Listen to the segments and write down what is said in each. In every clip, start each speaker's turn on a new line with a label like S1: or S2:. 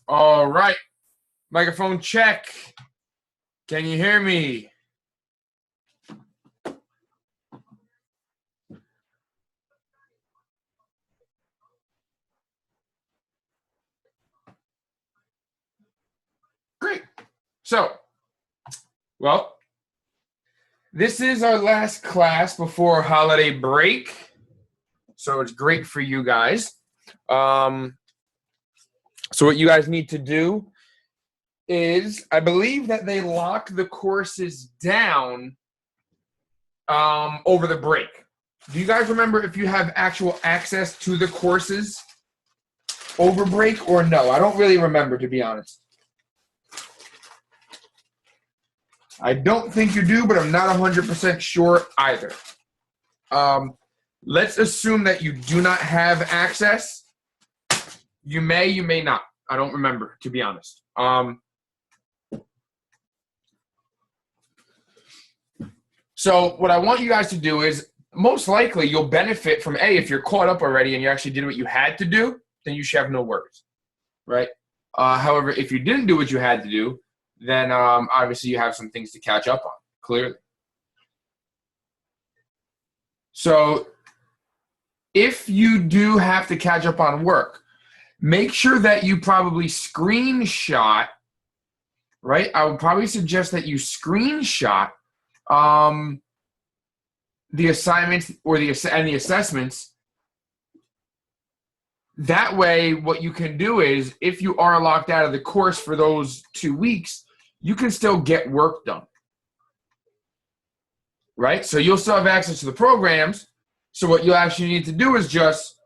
S1: All right. Microphone check. Can you hear me? Great. So, well, this is our last class before holiday break. So it's great for you guys. So what you guys need to do is, I believe that they lock the courses down over the break. Do you guys remember if you have actual access to the courses over break or no? I don't really remember, to be honest. I don't think you do, but I'm not 100% sure either. Let's assume that you do not have access. You may not. I don't remember, to be honest. So what I want you guys to do is, most likely you'll benefit from if you're caught up already and you actually did what you had to do, then you should have no worries, right? However, if you didn't do what you had to do, then obviously you have some things to catch up on, clearly. So if you do have to catch up on work, make sure that you probably screenshot, right? I would probably suggest that you screenshot the assignments or the assessments. That way, what you can do is, if you are locked out of the course for those 2 weeks, you can still get work done, right? So you'll still have access to the programs. So what you actually need to do is just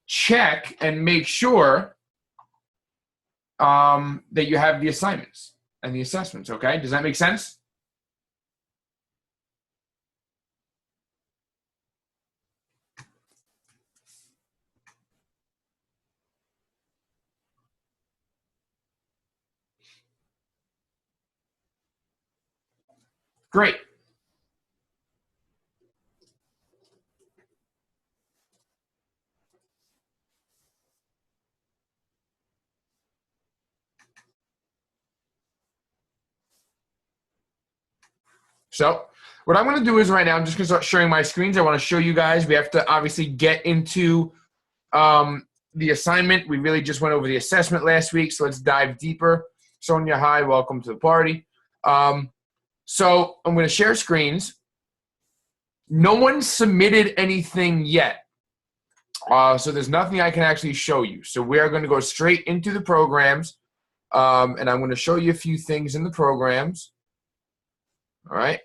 S1: check and make sure that you have the assignments and the assessments, okay? Does that make sense? Great. So what I'm going to do is right now, I'm just going to start sharing my screens. I want to show you guys. We have to obviously get into the assignment. We really just went over the assessment last week, so let's dive deeper. Sonia, hi, welcome to the party. So I'm going to share screens. No one submitted anything yet. So there's nothing I can actually show you. So we are going to go straight into the programs, and I'm going to show you a few things in the programs. All right.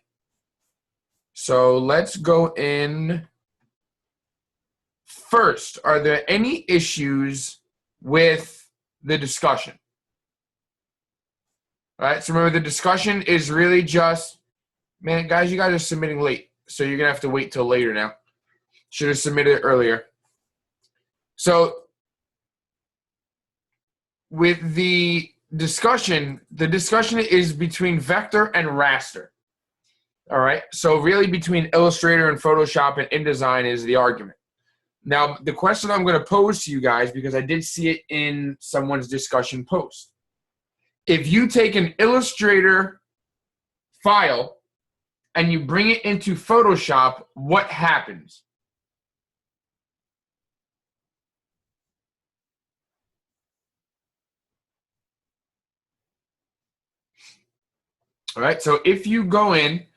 S1: So let's go in. First, are there any issues with the discussion? All right. So remember, the discussion is really just, man, guys, you guys are submitting late. So you're going to have to wait till later now. Should have submitted it earlier. So with the discussion is between vector and raster. All right. So really between Illustrator and Photoshop and InDesign is the argument. Now, the question I'm going to pose to you guys, because I did see it in someone's discussion post. If you take an Illustrator file and you bring it into Photoshop, what happens? All right. So if you go in,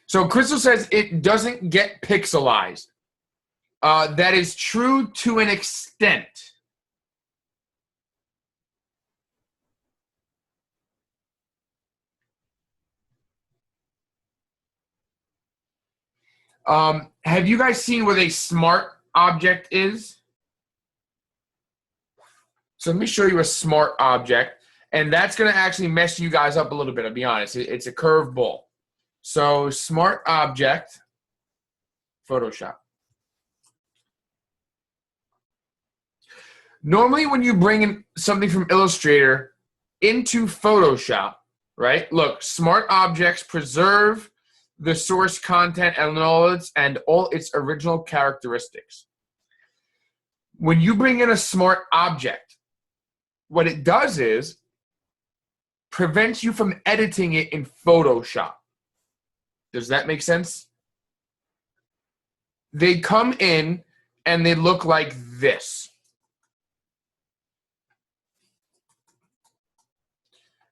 S1: so Crystal says it doesn't get pixelized. That is true to an extent. Have you guys seen what a smart object is? So let me show you a smart object, and that's going to actually mess you guys up a little bit, I'll be honest. It's a curved ball. So smart object, Photoshop. Normally when you bring in something from Illustrator into Photoshop, right? Look, smart objects preserve the source content and all its original characteristics. When you bring in a smart object, what it does is prevents you from editing it in Photoshop. Does that make sense? They come in and they look like this.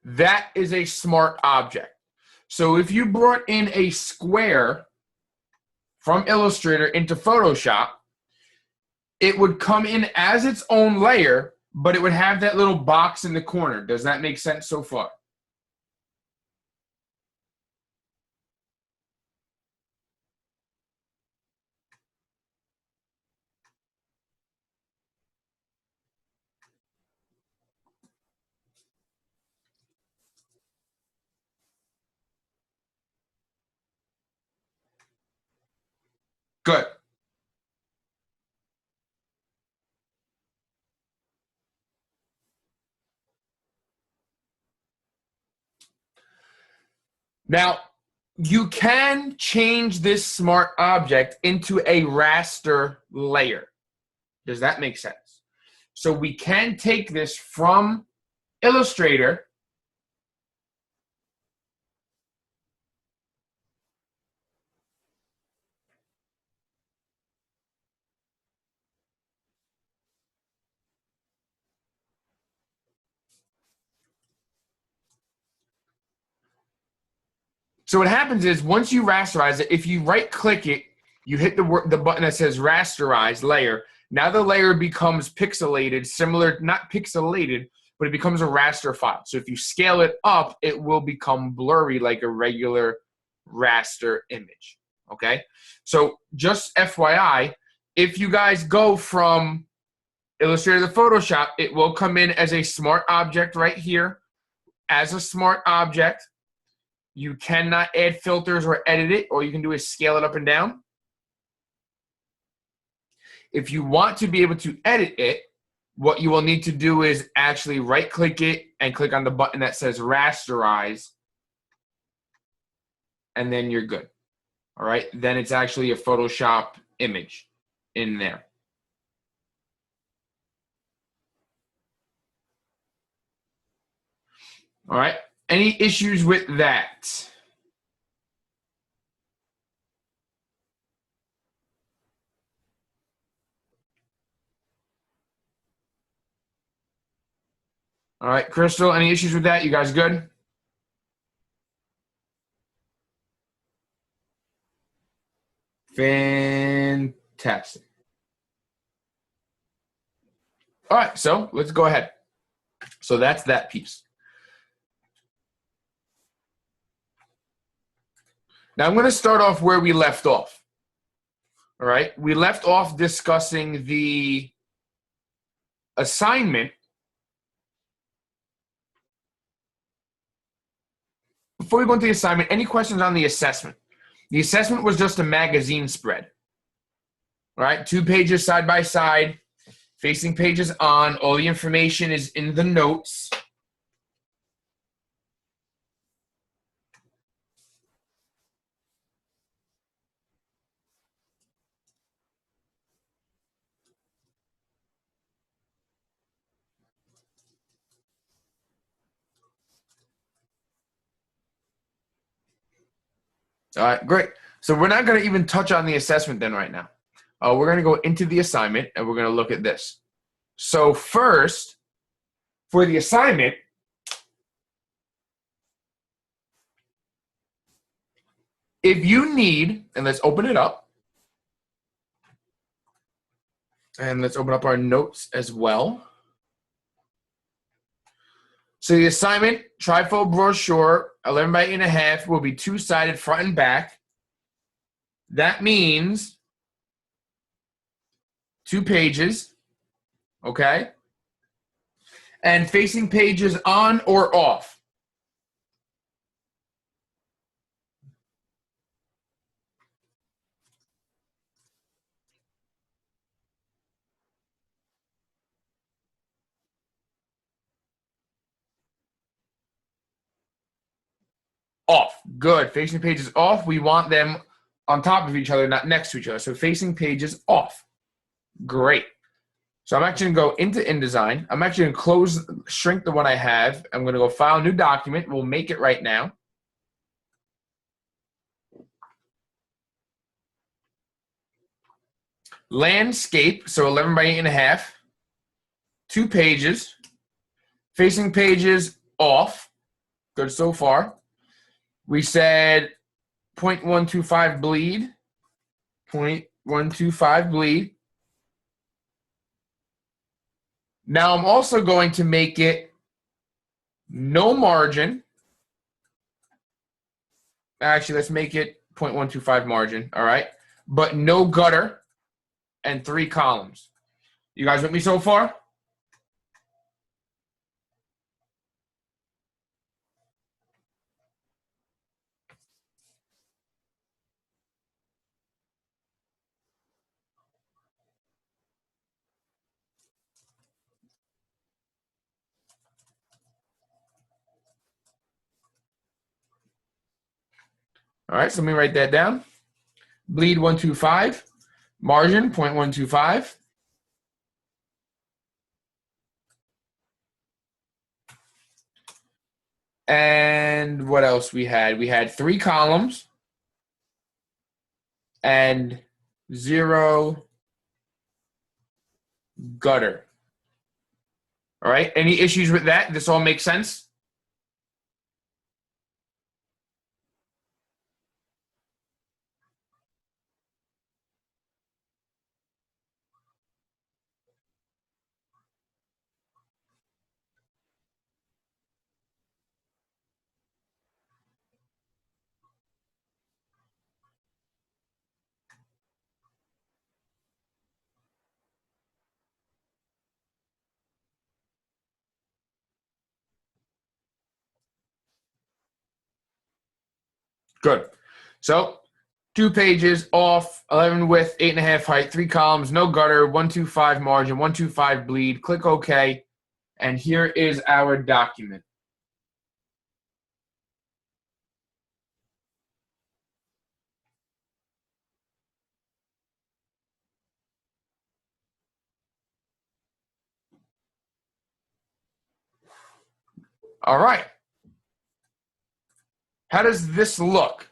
S1: That is a smart object. So if you brought in a square from Illustrator into Photoshop, it would come in as its own layer, but it would have that little box in the corner. Does that make sense so far? Good. Now, you can change this smart object into a raster layer. Does that make sense? So we can take this from Illustrator So what happens is once you rasterize it, if you right click it, you hit the button that says rasterize layer. Now the layer becomes pixelated, similar, not pixelated, but it becomes a raster file. So if you scale it up, it will become blurry like a regular raster image. Okay? So just FYI, if you guys go from Illustrator to Photoshop, it will come in as a smart object right here, as a smart object. You cannot add filters or edit it. All you can do is scale it up and down. If you want to be able to edit it, what you will need to do is actually right-click it and click on the button that says rasterize, and then you're good. All right? Then it's actually a Photoshop image in there. All right? Any issues with that? All right, Crystal, any issues with that? You guys good? Fantastic. All right, so let's go ahead. So that's that piece. Now I'm going to start off where we left off. All right, we left off discussing the assignment. Before we go into the assignment, any questions on the assessment? The assessment was just a magazine spread. All right, 2 pages side by side, facing pages on. All the information is in the notes. All right, great. So we're not going to even touch on the assessment then right now. We're going to go into the assignment, and we're going to look at this. So first, for the assignment, if you need, and let's open it up, and let's open up our notes as well. So the assignment, trifold brochure, 11 by 8.5, will be 2-sided front and back. That means 2 pages, okay? And facing pages on or off. off. Good. Facing pages off. We want them on top of each other, not next to each other. So facing pages off. Great. So I'm actually going to go into InDesign. I'm actually going to shrink the one I have. I'm going to go File, New Document. We'll make it right now. Landscape, so 11 by 8.5. 2 pages. Facing pages off. Good so far. We said 0.125 bleed. 0.125 bleed. Now I'm also going to make it no margin. Actually, let's make it 0.125 margin, all right? But no gutter and 3 columns. You guys with me so far? All right, so let me write that down. Bleed 125, margin 0.125. And what else we had? We had 3 columns and 0 gutter. All right, any issues with that? This all makes sense? Good. So 2 pages off, 11 width, 8.5 height, 3 columns, no gutter, 125 margin, 125 bleed. Click OK. And here is our document. All right. How does this look?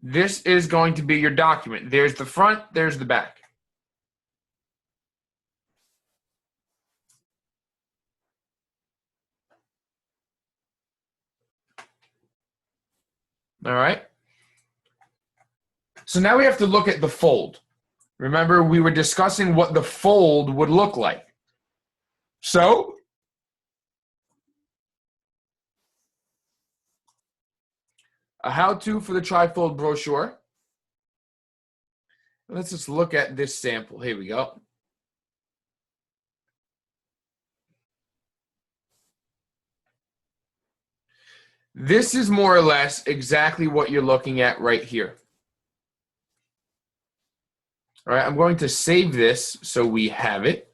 S1: This is going to be your document. There's the front, there's the back. All right. So now we have to look at the fold. Remember, we were discussing what the fold would look like. So a how-to for the trifold brochure. Let's just look at this sample. Here we go. This is more or less exactly what you're looking at right here. All right, I'm going to save this so we have it.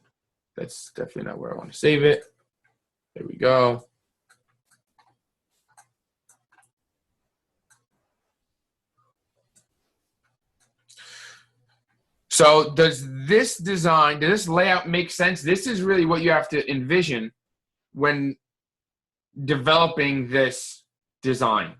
S1: That's definitely not where I want to save it. There we go. So does this design, does this layout make sense? This is really what you have to envision when developing this design.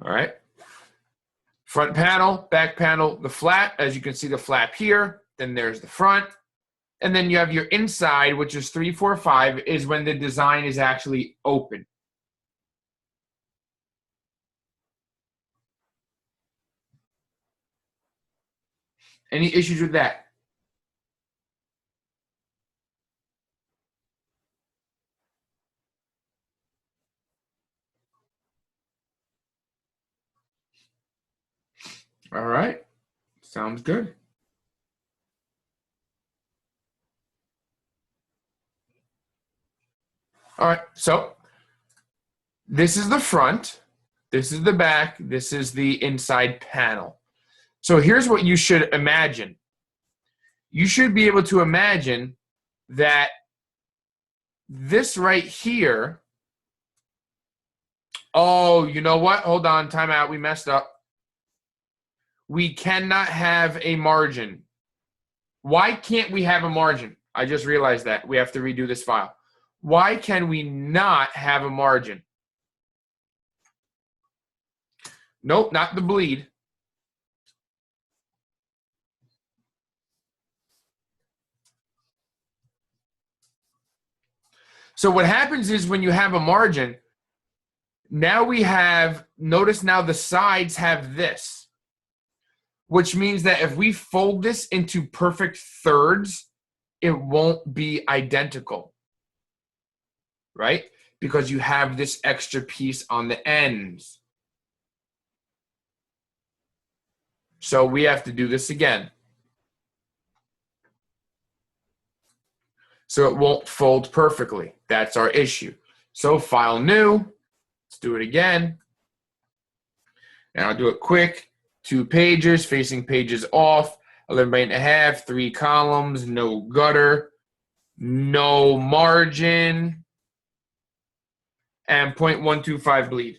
S1: All right. Front panel, back panel, the flap. As you can see, the flap here. Then there's the front. And then you have your inside, which is 3, 4, 5, is when the design is actually open. Any issues with that? All right. Sounds good. All right, so this is the front, this is the back, this is the inside panel. So here's what you should imagine. You should be able to imagine that this right here, oh, you know what? Hold on, time out, we messed up. We cannot have a margin. Why can't we have a margin? I just realized that. We have to redo this file. Why can we not have a margin? Nope, not the bleed. So what happens is when you have a margin, now we have, notice now the sides have this, which means that if we fold this into perfect thirds, it won't be identical, right? Because you have this extra piece on the ends. So we have to do this again. So it won't fold perfectly. That's our issue. So file new, let's do it again. And I'll do it quick. 2 pages, facing pages off, 11.5, 3 columns, no gutter, no margin, and 0.125 bleed.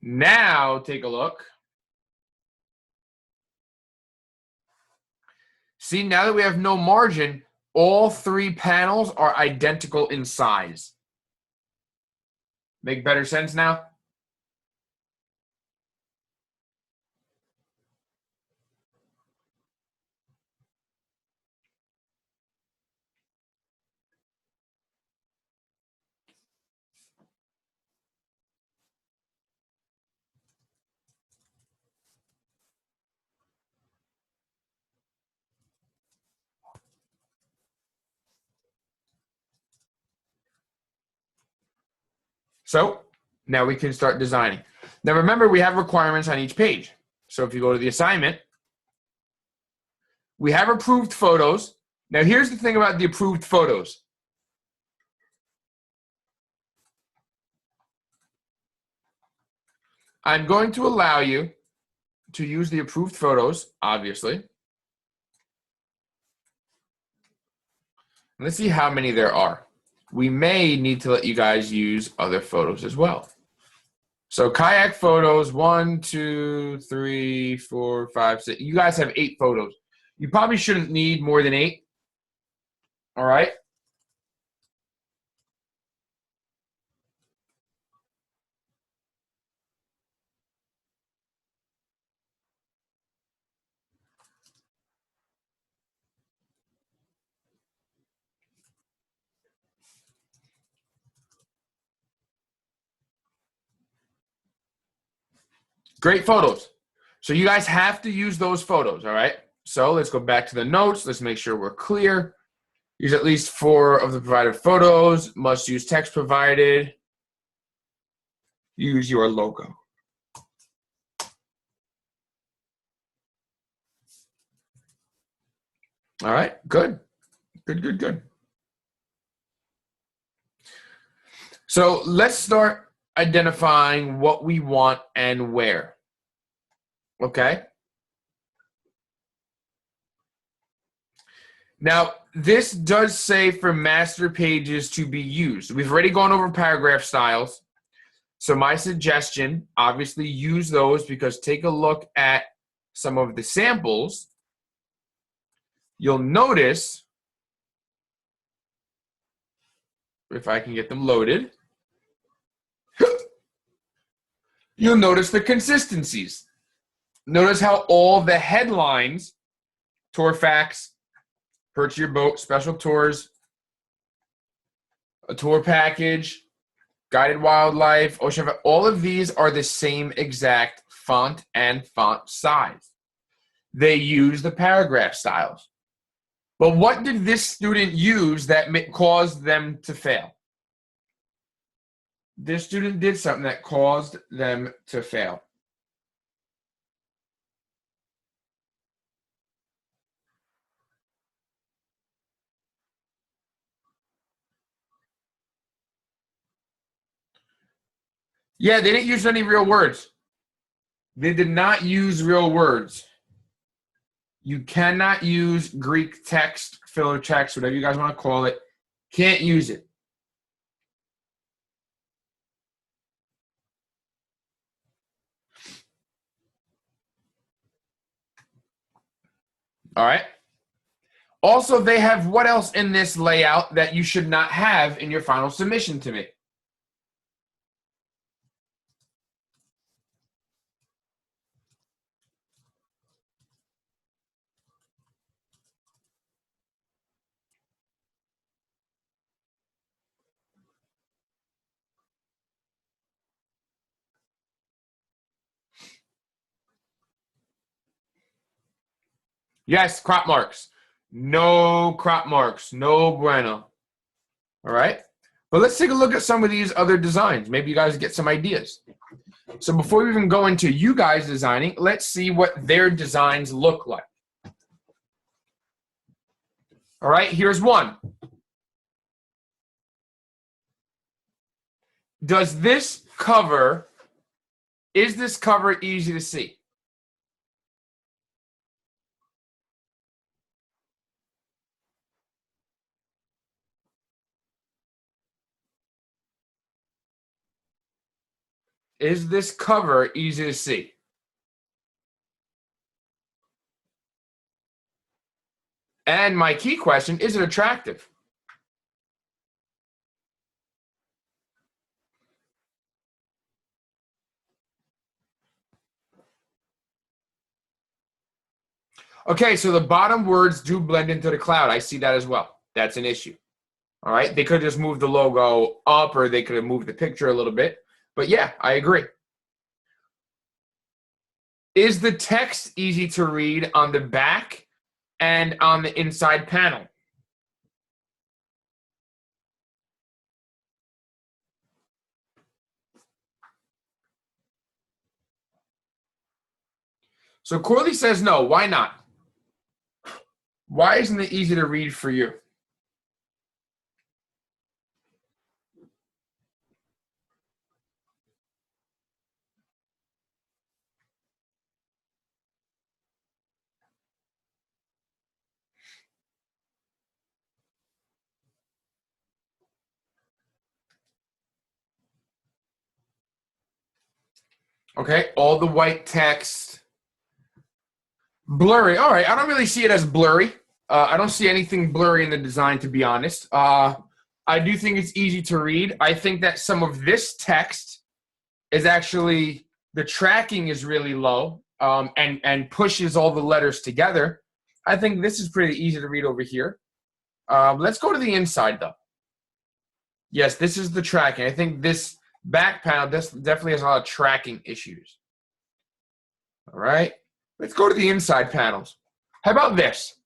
S1: Now take a look. See, now that we have no margin, all 3 panels are identical in size. Make better sense now? So now we can start designing. Now remember, we have requirements on each page. So if you go to the assignment, we have approved photos. Now here's the thing about the approved photos. I'm going to allow you to use the approved photos, obviously. Let's see how many there are. We may need to let you guys use other photos as well. So kayak photos, 1, 2, 3, 4, 5, 6. You guys have 8 photos. You probably shouldn't need more than 8. All right. Great photos. So you guys have to use those photos, all right? So let's go back to the notes. Let's make sure we're clear. Use at least 4 of the provided photos. Must use text provided. Use your logo. All right, good. Good. So let's start identifying what we want and where. Okay? Now, this does say for master pages to be used. We've already gone over paragraph styles. So my suggestion, obviously use those, because take a look at some of the samples. You'll notice, if I can get them loaded, you'll notice the consistencies. Notice how all the headlines, tour facts, purchase your boat, special tours, a tour package, guided wildlife, ocean, all of these are the same exact font and font size. They use the paragraph styles. But what did this student use that caused them to fail? This student did something that caused them to fail. Yeah, they didn't use any real words. They did not use real words. You cannot use Greek text, filler text, whatever you guys want to call it. Can't use it. All right. Also, they have what else in this layout that you should not have in your final submission to me? Yes, crop marks. No crop marks. No bueno. All right. But let's take a look at some of these other designs. Maybe you guys get some ideas. So before we even go into you guys designing, let's see what their designs look like. All right, here's one. Is this cover easy to see? Is this cover easy to see? And my key question, is it attractive? Okay, so the bottom words do blend into the cloud. I see that as well. That's an issue. All right, they could have just moved the logo up, or they could have moved the picture a little bit. But yeah, I agree. Is the text easy to read on the back and on the inside panel? So Corley says no. Why not? Why isn't it easy to read for you? Okay, all the white text. Blurry. All right, I don't really see it as blurry. I don't see anything blurry in the design, to be honest. I do think it's easy to read. I think that some of this text is actually, the tracking is really low, and pushes all the letters together. I think this is pretty easy to read over here. Let's go to the inside, though. Yes, this is the tracking. I think this back panel definitely has a lot of tracking issues. All right, let's go to the inside panels. How about this?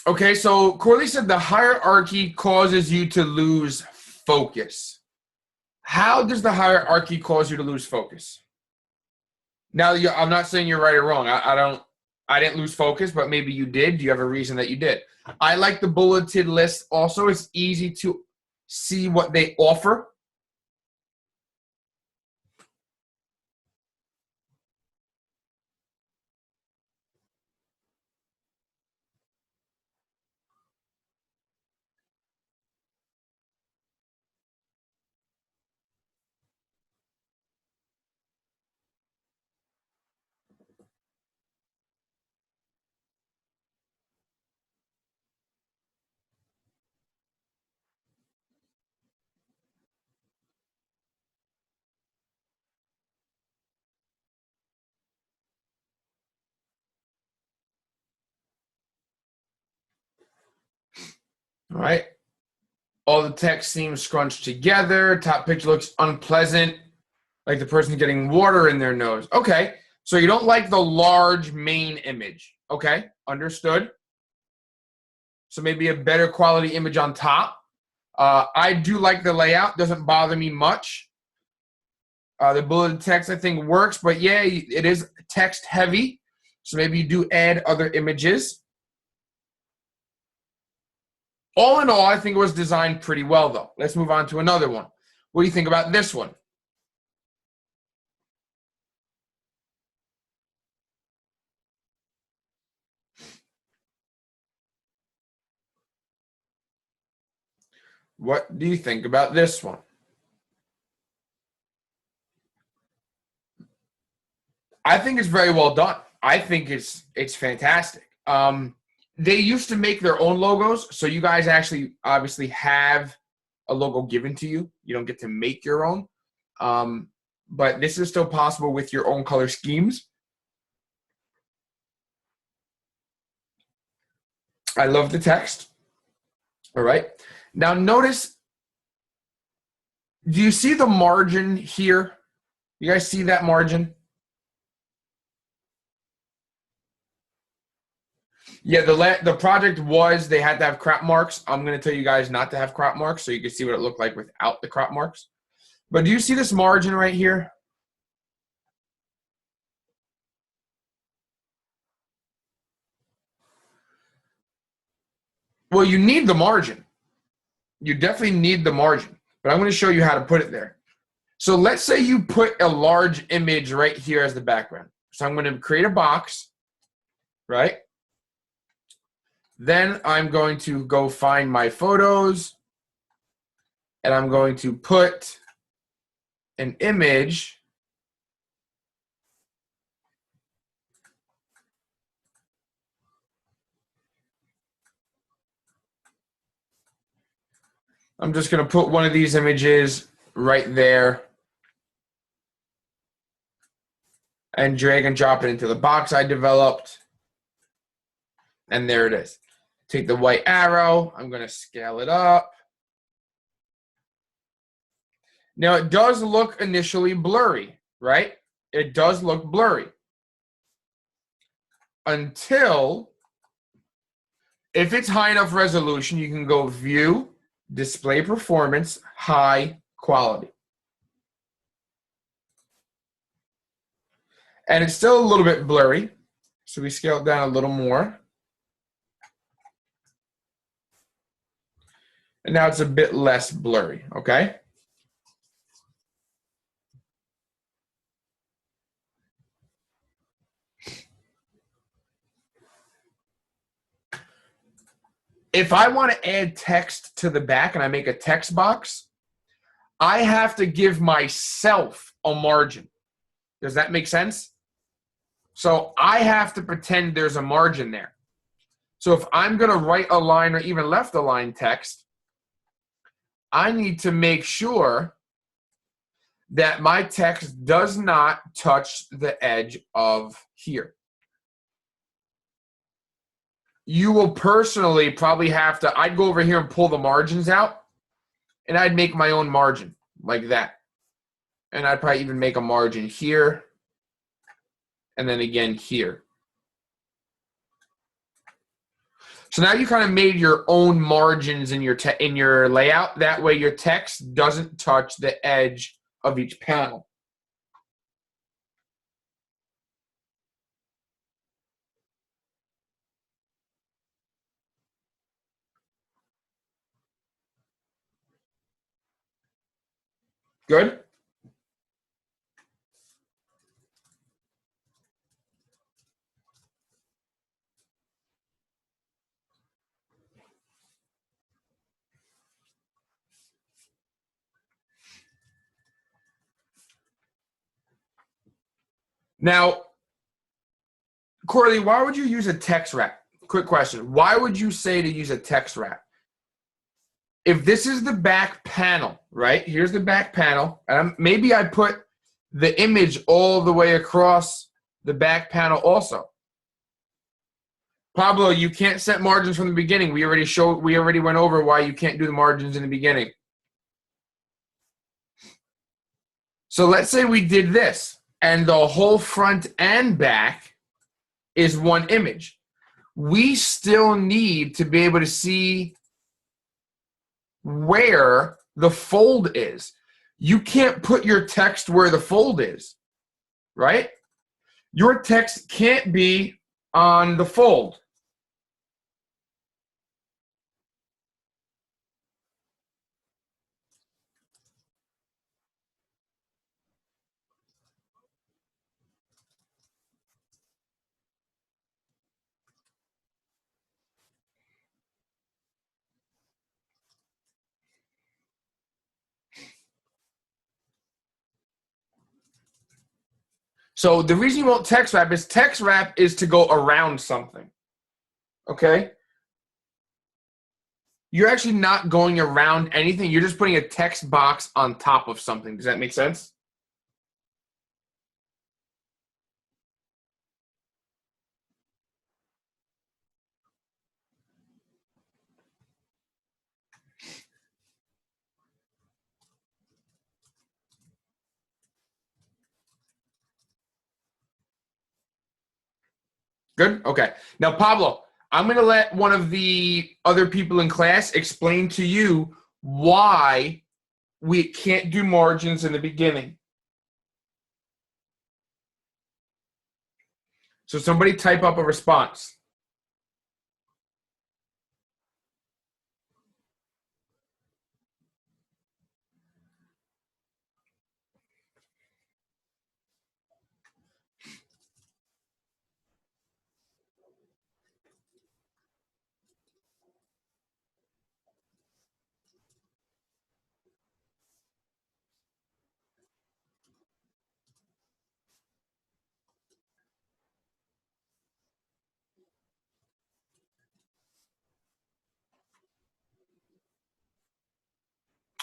S1: Okay, so Corley said the hierarchy causes you to lose focus. How does the hierarchy cause you to lose focus? Now, I'm not saying you're right or wrong. I didn't lose focus, but maybe you did. Do you have a reason that you did? I like the bulleted list. Also, it's easy to see what they offer. All right. All the text seems scrunched together. Top picture looks unpleasant, like the person's getting water in their nose. Okay. So you don't like the large main image. Okay. Understood. so maybe a better quality image on top. I do like the layout, doesn't bother me much. The bulleted text I think works, but yeah, it is text heavy, so maybe you do add other images. All in all, I think it was designed pretty well though. Let's move on to another one. What do you think about this one? What do you think about this one? I think it's very well done. I think it's fantastic. They used to make their own logos, so you guys actually obviously have a logo given to you. You don't get to make your own. But this is still possible with your own color schemes. I love the text. All right. Now notice, do you see the margin here? You guys see that margin? Yeah, the project was they had to have crop marks. I'm going to tell you guys not to have crop marks so you can see what it looked like without the crop marks. But do you see this margin right here? Well, you need the margin. You definitely need the margin, but I'm going to show you how to put it there. So let's say you put a large image right here as the background. So I'm going to create a box, right? Then I'm going to go find my photos, and I'm going to put an image. I'm just going to put one of these images right there and drag and drop it into the box I developed. And there it is. Take the white arrow. I'm going to scale it up. Now, it does look initially blurry, right? It does look blurry. Until, if it's high enough resolution, you can go View, Display Performance, High Quality. And it's still a little bit blurry, so we scale it down a little more. And now it's a bit less blurry, okay? If I want to add text to the back and I make a text box, I have to give myself a margin. Does that make sense? So I have to pretend there's a margin there. So if I'm going to write a line or even left align text, I need to make sure that my text does not touch the edge of here. You will personally probably have to, I'd go over here and pull the margins out, and I'd make my own margin like that. And I'd probably even make a margin here, and then again here. So now you kind of made your own margins in your layout. That way your text doesn't touch the edge of each panel. Good? Now, Corley, why would you use a text wrap? Quick question. Why would you say to use a text wrap? If this is the back panel, right? Here's the back panel. And maybe I put the image all the way across the back panel also. Pablo, you can't set margins from the beginning. We already went over why you can't do the margins in the beginning. So let's say we did this, and the whole front and back is one image. we still need to be able to see where the fold is. You can't put your text where the fold is, right? Your text can't be on the fold. So the reason you won't text wrap is to go around something. Okay? You're actually not going around anything. You're just putting a text box on top of something. Does that make sense? Good? Okay. Now, Pablo, I'm going to let one of the other people in class explain to you why we can't do margins in the beginning. So somebody type up a response.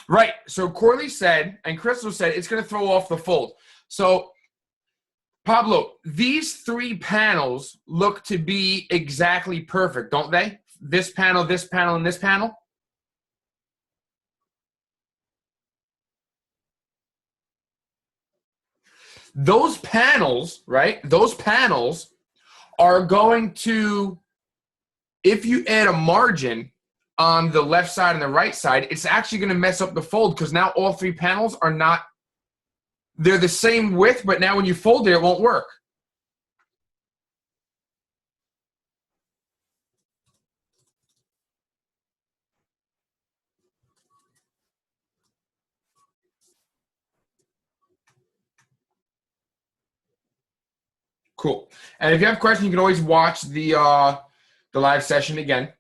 S1: Right. So Corley said, and Crystal said, it's going to throw off the fold. So, Pablo, these three panels look to be exactly perfect, don't they? This panel, and this panel. Those panels, right? Those panels are going to, if you add a margin on the left side and the right side, it's actually going to mess up the fold because now all three panels are not, they're the same width, but now when you fold it, it won't work. Cool. And if you have questions, you can always watch the live session again.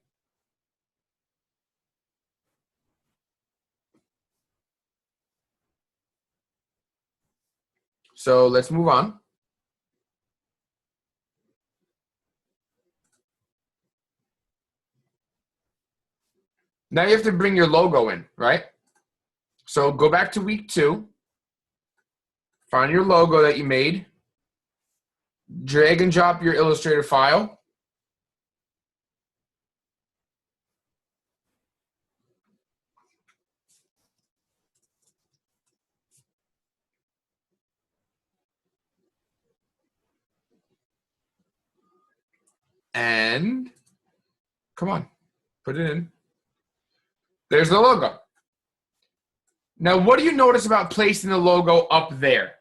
S1: So let's move on. Now you have to bring your logo in, right? So go back to week 2. Find your logo that you made. Drag and drop your Illustrator file. And come on, put it in. There's the logo. Now, what do you notice about placing the logo up there?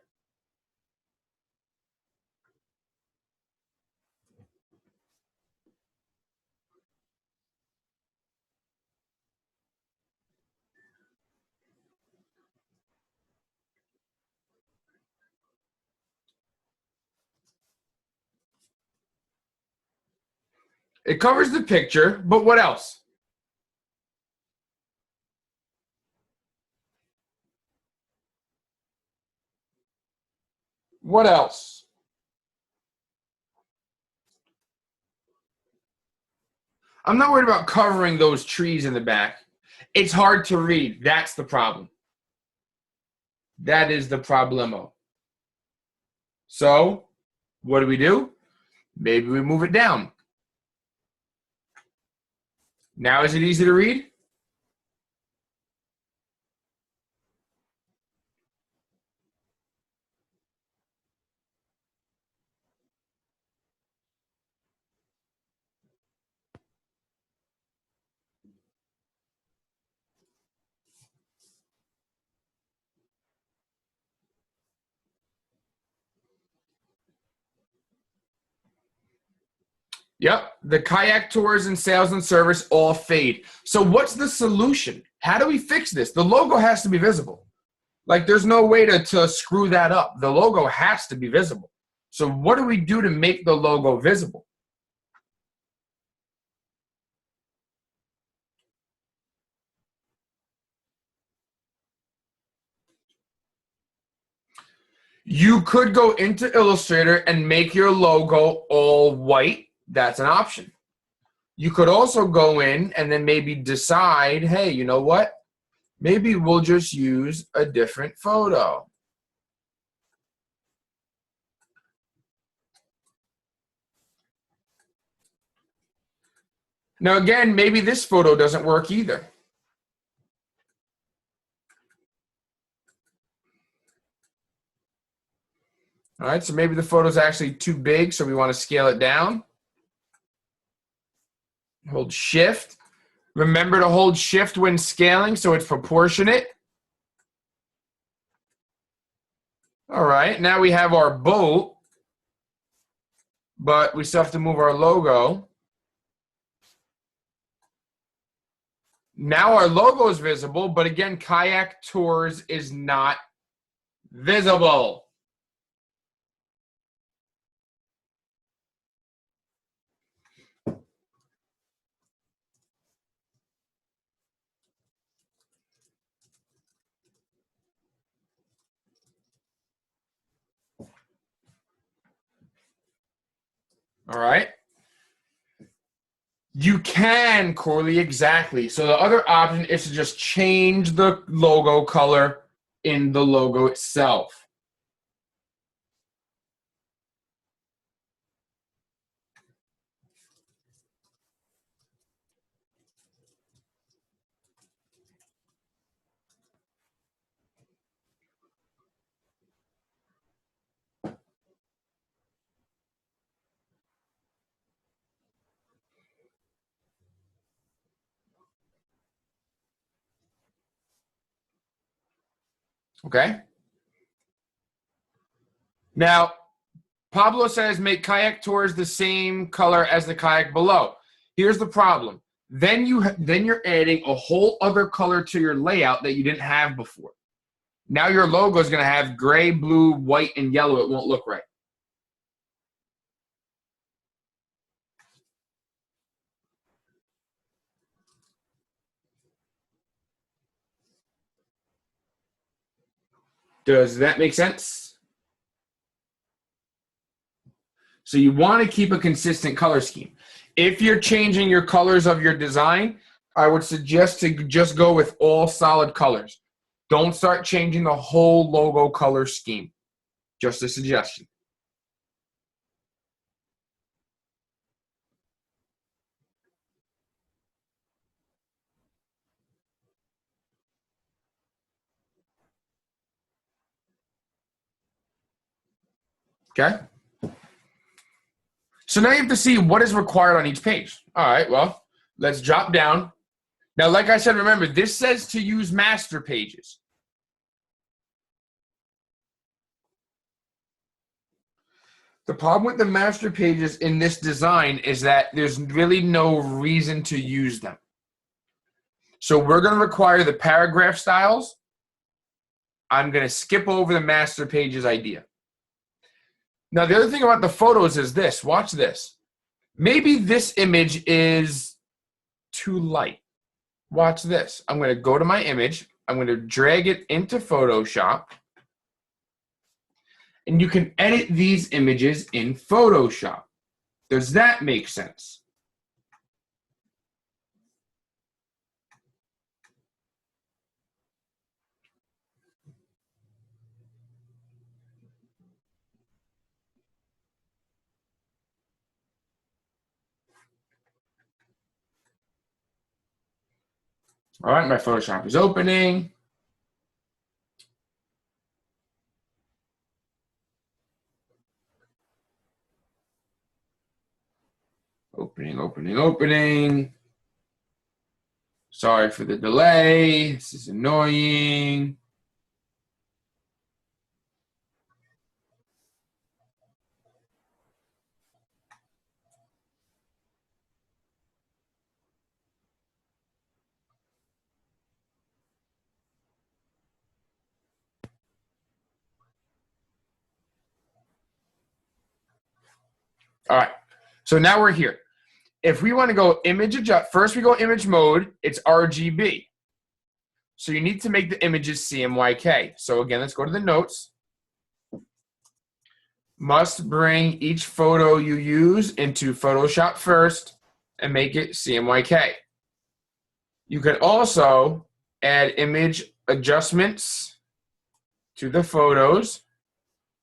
S1: It covers the picture, but what else? What else? I'm not worried about covering those trees in the back. It's hard to read. That's the problem. That is the problemo. So, what do? Maybe we move it down. Now is it easy to read? Yep, the kayak tours and sales and service all fade. So what's the solution? How do we fix this? The logo has to be visible. Like there's no way to screw that up. The logo has to be visible. So what do we do to make the logo visible? You could go into Illustrator and make your logo all white. That's an option. You could also go in and then maybe decide, hey, you know what? Maybe we'll just use a different photo. Now, again, maybe this photo doesn't work either. All right, so maybe the photo is actually too big, so we want to scale it down. Hold Shift. Remember to hold Shift when scaling so it's proportionate. All right, now we have our boat, but we still have to move our logo. Now our logo is visible, but again, Kayak Tours is not visible. All right. You can, Corley, exactly. So the other option is to just change the logo color in the logo itself. Okay. Now, Pablo says make kayak tours the same color as the kayak below. Here's the problem. Then you're adding a whole other color to your layout that you didn't have before. Now your logo is going to have gray, blue, white, and yellow. It won't look right. Does that make sense? So you want to keep a consistent color scheme. If you're changing your colors of your design, I would suggest to just go with all solid colors. Don't start changing the whole logo color scheme. Just a suggestion. Okay? So now you have to see what is required on each page. All right, well, let's drop down. Now, like I said, remember, this says to use master pages. The problem with the master pages in this design is that there's really no reason to use them. So we're going to require the paragraph styles. I'm going to skip over the master pages idea. Now, the other thing about the photos is this. Watch this. Maybe this image is too light. Watch this. I'm going to go to my image. I'm going to drag it into Photoshop. And you can edit these images in Photoshop. Does that make sense? All right, my Photoshop is opening. Opening. Sorry for the delay. This is annoying. All right. So now we're here. If we want to go image adjust, first we go image mode, it's RGB. So you need to make the images CMYK. So again, let's go to the notes. Must bring each photo you use into Photoshop first and make it CMYK. You can also add image adjustments to the photos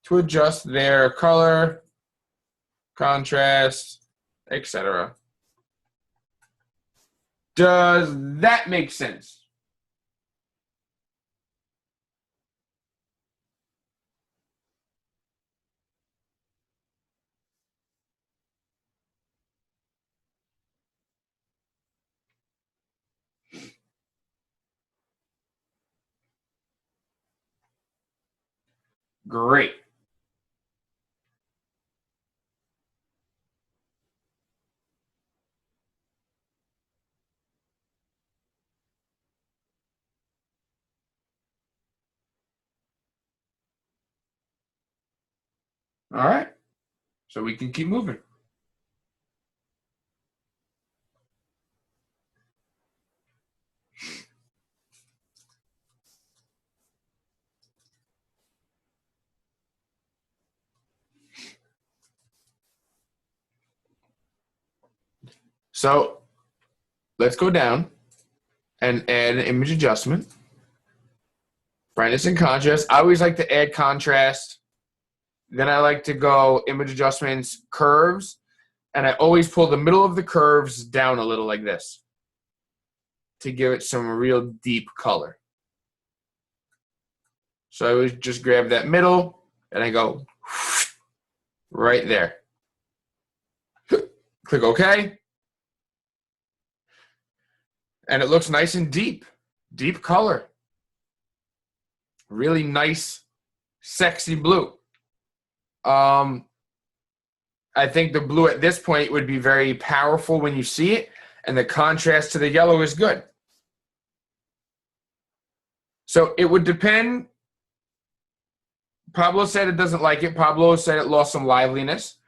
S1: to adjust their color, contrast, etc. Does that make sense? Great. All right. So we can keep moving. So let's go down and add an image adjustment. Brightness and contrast. I always like to add contrast. Then I like to go image adjustments, curves, and I always pull the middle of the curves down a little like this to give it some real deep color. So I always just grab that middle and I go right there. Click OK. And it looks nice and deep. Deep color. Really nice, sexy blue. I think the blue at this point would be very powerful when you see it, and the contrast to the yellow is good. So it would depend. Pablo said it doesn't like it. Pablo said it lost some liveliness.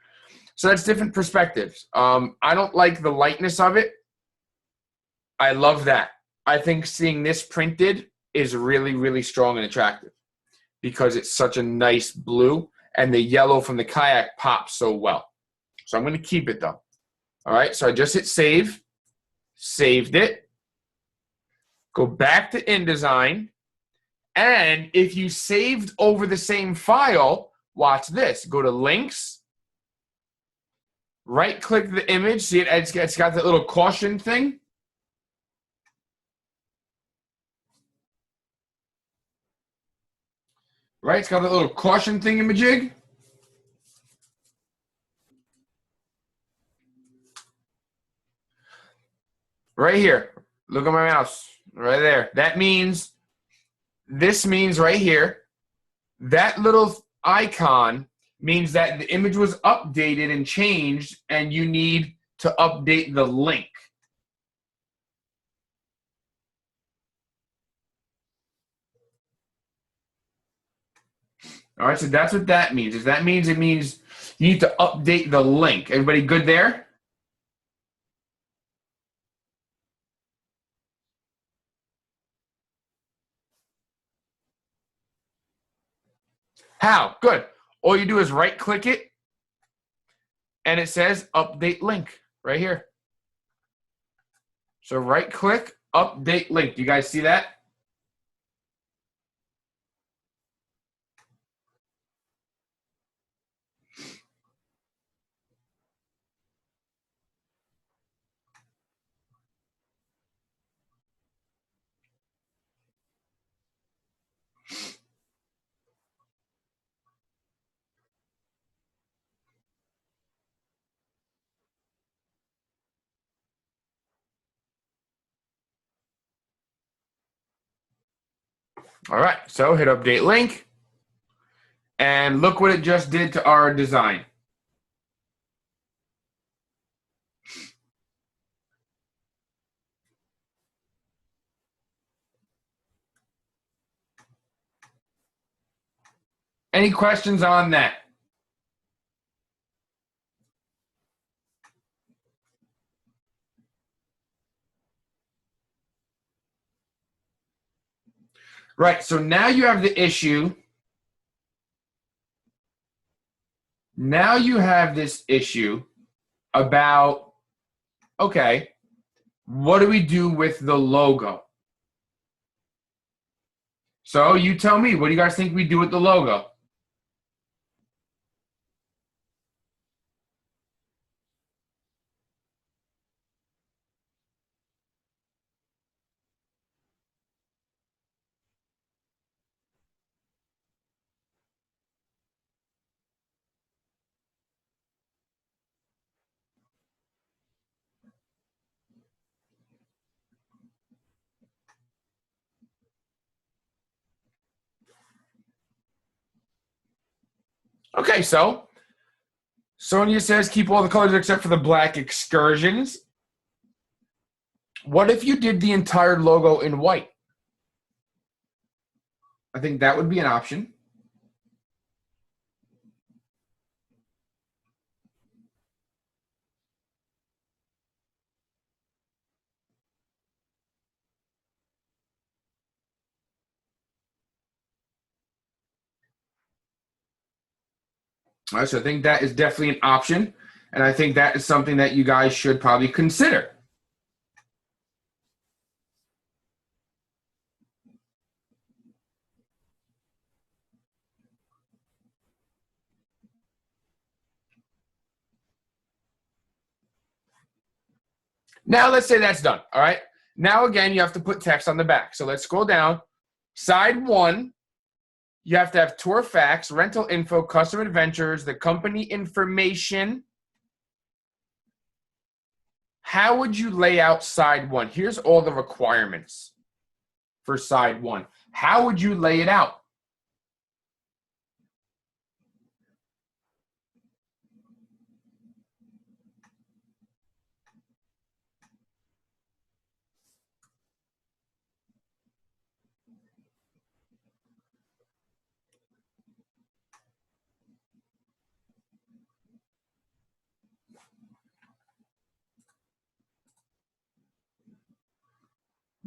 S1: So that's different perspectives. I don't like the lightness of it. I love that. I think seeing this printed is really, really strong and attractive because it's such a nice blue, and the yellow from the kayak pops so well. So I'm going to keep it though. All right, so I just hit save, saved it, go back to InDesign, and if you saved over the same file, watch this. Go to links, right-click the image, see it, it's got that little caution thing. Right, it's got that little caution thing in Majig. Right here, look at my mouse, right there. That means, this means right here, that little icon means that the image was updated and changed, and you need to update the link. All right, so that's what that means. That means it means you need to update the link. Everybody good there? How? Good. All you do is right-click it, and it says update link right here. So right-click, update link. Do you guys see that? All right, so hit update link, and look what it just did to our design. Any questions on that? Right, so now you have the issue. Now you have this issue about, okay, what do we do with the logo? So you tell me, what do you guys think we do with the logo? Okay, so Sonia says keep all the colors except for the black excursions. What if you did the entire logo in white? I think that would be an option. All right, so I think that is definitely an option, and I think that is something that you guys should probably consider. Now let's say that's done, all right? Now again, you have to put text on the back. So let's scroll down. Side 1, you have to have tour facts, rental info, customer adventures, the company information. How would you lay out side 1? Here's all the requirements for side 1. How would you lay it out?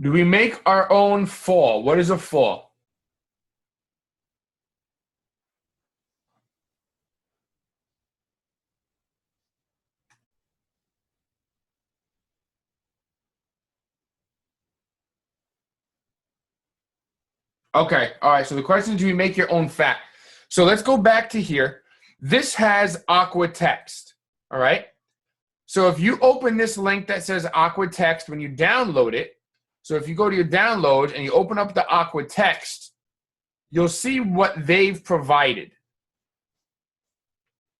S1: Do we make our own fall? What is a fall? Okay, all right. So the question is, do we make your own fact? So let's go back to here. This has Aqua Text, all right? So if you open this link that says Aqua Text when you download it, so if you go to your download and you open up the Aqua Text, you'll see what they've provided.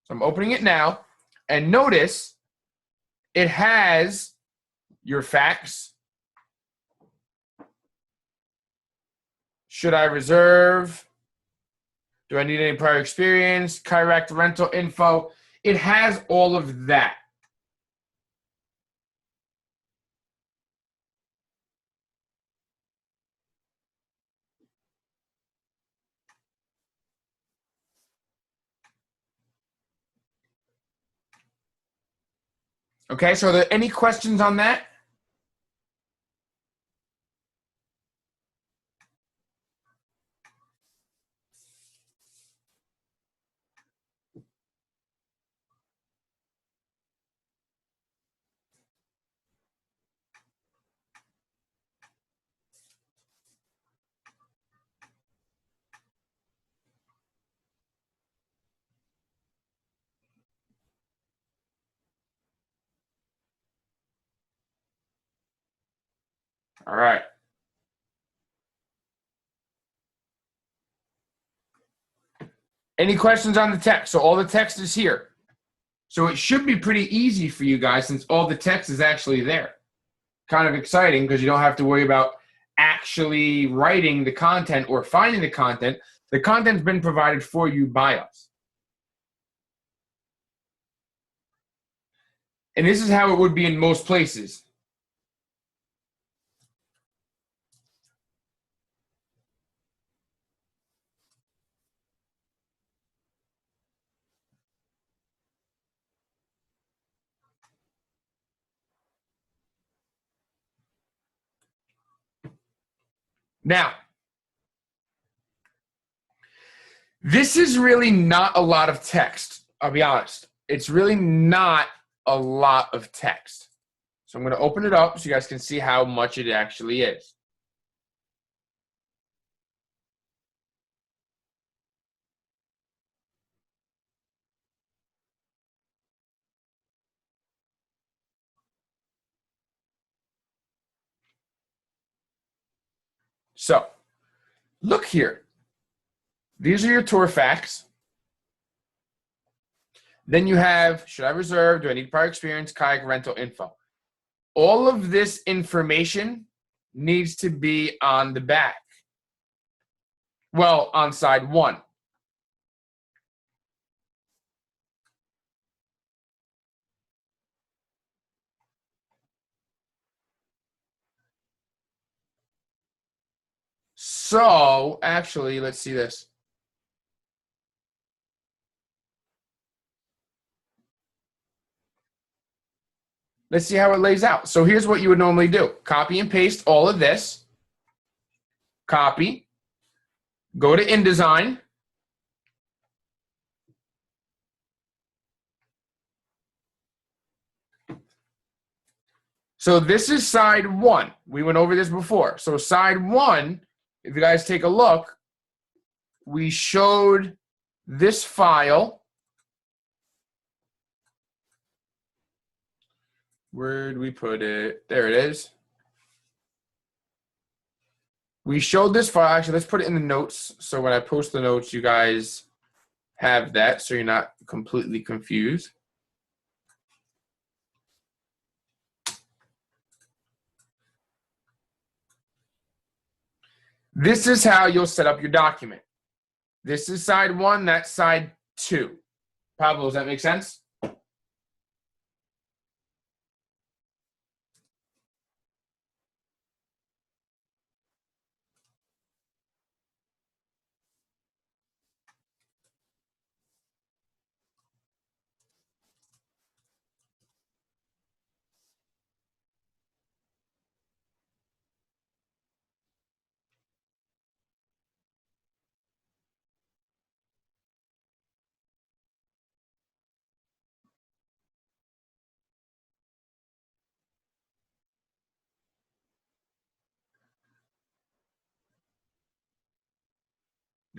S1: So I'm opening it now, and notice it has your facts. Should I reserve? Do I need any prior experience? Chirect rental info. It has all of that. Okay, so are there any questions on that? All right. Any questions on the text? So all the text is here. So it should be pretty easy for you guys since all the text is actually there. Kind of exciting because you don't have to worry about actually writing the content or finding the content. The content's been provided for you by us. And this is how it would be in most places. Now, This is really not a lot of text. I'll be honest. It's really not a lot of text. So I'm going to open it up so you guys can see how much it actually is. So look here. These are your tour facts. Then you have, should I reserve? Do I need prior experience? Kayak rental info. All of this information needs to be on the back. Well, on side one. So, actually, let's see this. Let's see how it lays out. So here's what you would normally do. Copy and paste all of this. Copy. Go to InDesign. So this is side one. We went over this before. So side one, if you guys take a look, we showed this file. Where did we put it? There it is. We showed this file. Actually, let's put it in the notes. So when I post the notes, you guys have that so you're not completely confused. This is how you'll set up your document. This is side one, that's side two. Pablo, does that make sense?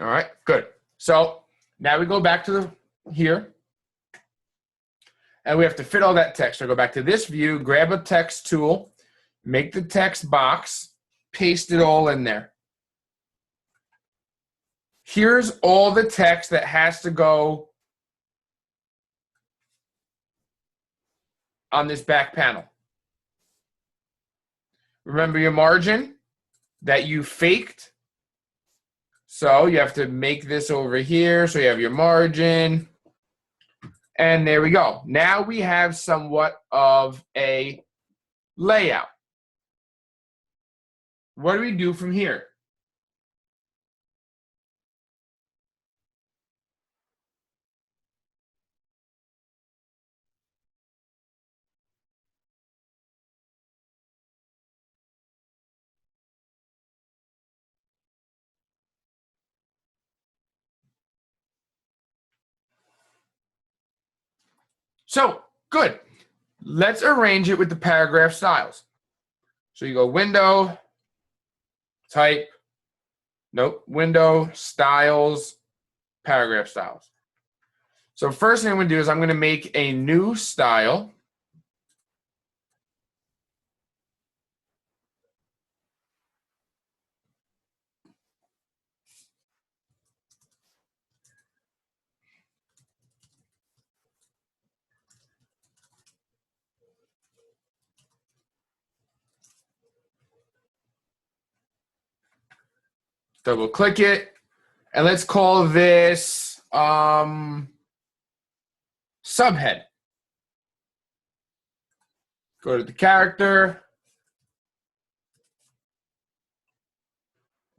S1: All right, good. So now we go back to here. And we have to fit all that text. So go back to this view, grab a text tool, make the text box, paste it all in there. Here's all the text that has to go on this back panel. Remember your margin that you faked. So you have to make this over here. So you have your margin. And there we go. Now we have somewhat of a layout. What do we do from here? So, good. Let's arrange it with the paragraph styles. So you go window, type, nope, window, styles, paragraph styles. So first thing I'm going to do is I'm going to make a new style. Double click it, and let's call this subhead. Go to the character.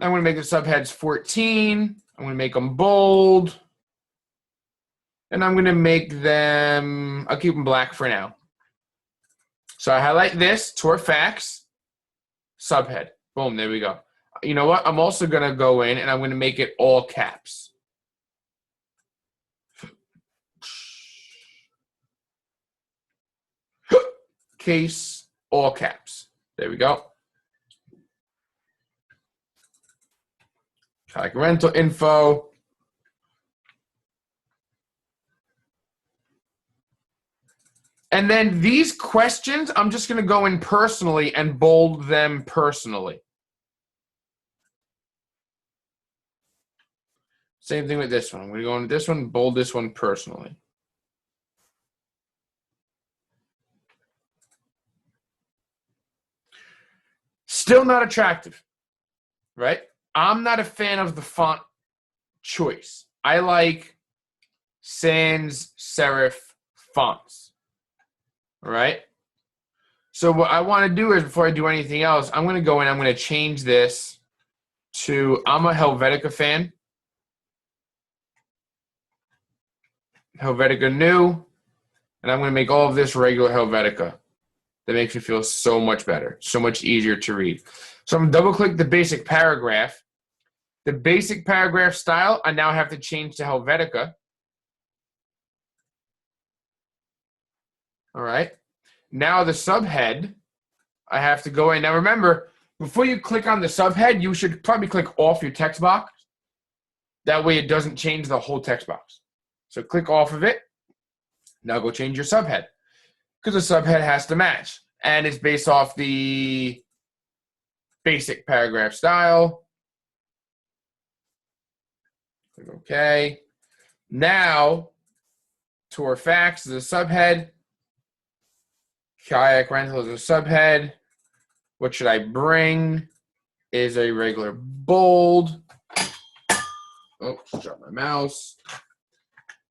S1: I'm going to make the subheads 14. I'm going to make them bold. And I'm going to make them, I'll keep them black for now. So I highlight this, tour facts, subhead. Boom, there we go. You know what? I'm also going to go in and I'm going to make it all caps. case, all caps. There we go. Like rental info. And then these questions, I'm just going to go in personally and bold them personally. Same thing with this one. I'm going to go into this one, bold this one personally. Still not attractive, right? I'm not a fan of the font choice. I like sans serif fonts, all right? So what I want to do is, before I do anything else, I'm going to go in, I'm going to change this to, I'm a Helvetica fan. Helvetica new, and I'm going to make all of this regular Helvetica. That makes me feel so much better, so much easier to read. So I'm going to double-click the basic paragraph. The basic paragraph style, I now have to change to Helvetica. All right. Now the subhead, I have to go in. Now remember, before you click on the subhead, you should probably click off your text box. That way it doesn't change the whole text box. So click off of it. Now go change your subhead, because the subhead has to match. And it's based off the basic paragraph style. Click OK. Now, tour facts is a subhead. Kayak rental is a subhead. What should I bring? Is a regular bold. Oh, drop my mouse.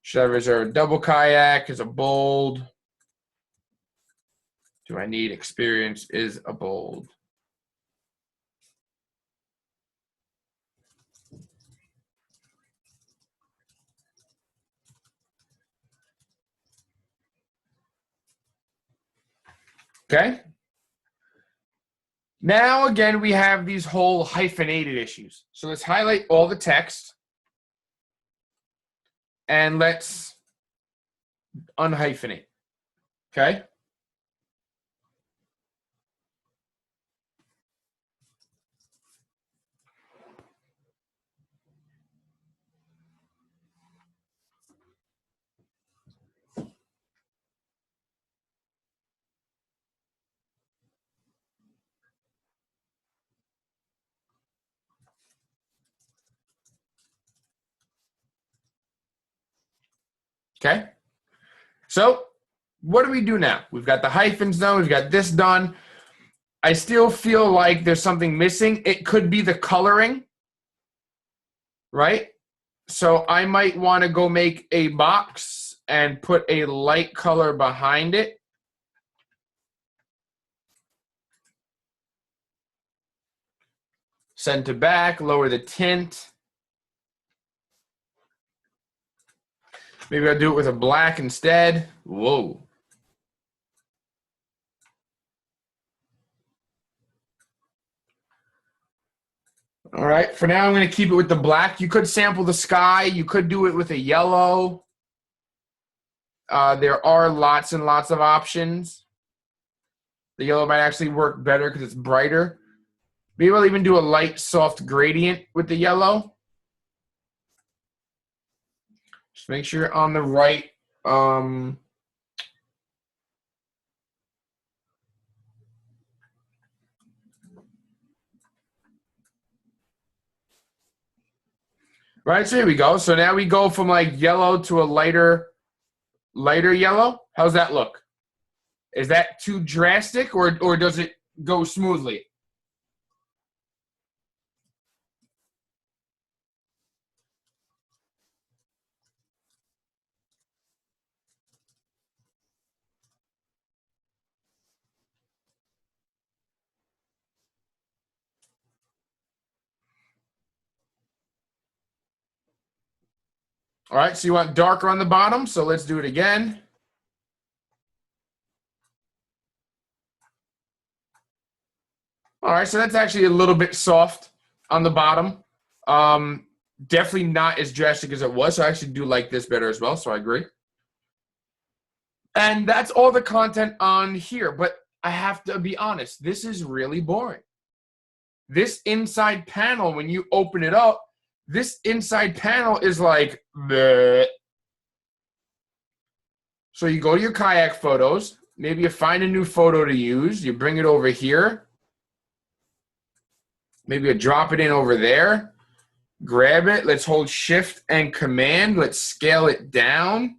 S1: Should I reserve a double kayak? Is a bold. Do I need experience? Is a bold. Okay. Now, again, we have these whole hyphenated issues. So let's highlight all the text. And let's unhyphenate. Okay. Okay. So what do we do now? We've got the hyphens done. We've got this done. I still feel like there's something missing. It could be the coloring, right? So I might want to go make a box and put a light color behind it. Send to back, lower the tint. Maybe I'll do it with a black instead. Whoa. All right, for now I'm going to keep it with the black. You could sample the sky. You could do it with a yellow. There are lots and lots of options. The yellow might actually work better because it's brighter. Maybe I'll even do a light, soft gradient with the yellow. Just make sure you're on the right. All right, so here we go. So now we go from like yellow to a lighter yellow. How's that look? Is that too drastic, or does it go smoothly? All right, so you want darker on the bottom, so let's do it again. All right, so that's actually a little bit soft on the bottom. Definitely not as drastic as it was, so I actually do like this better as well, so I agree. And that's all the content on here. But I have to be honest, this is really boring. This inside panel, when you open it up, this inside panel is like, bleh. So you go to your kayak photos. Maybe you find a new photo to use. You bring it over here. Maybe you drop it in over there. Grab it. Let's hold Shift and Command. Let's scale it down.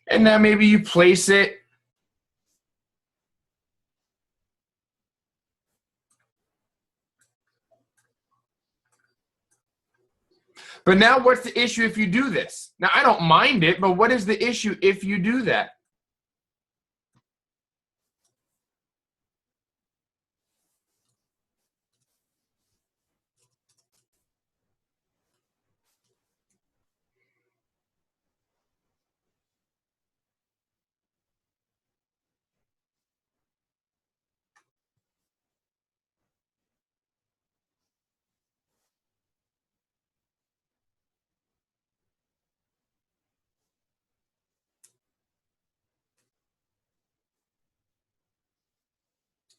S1: And then maybe you place it. But now what's the issue if you do this? Now, I don't mind it, but what is the issue if you do that?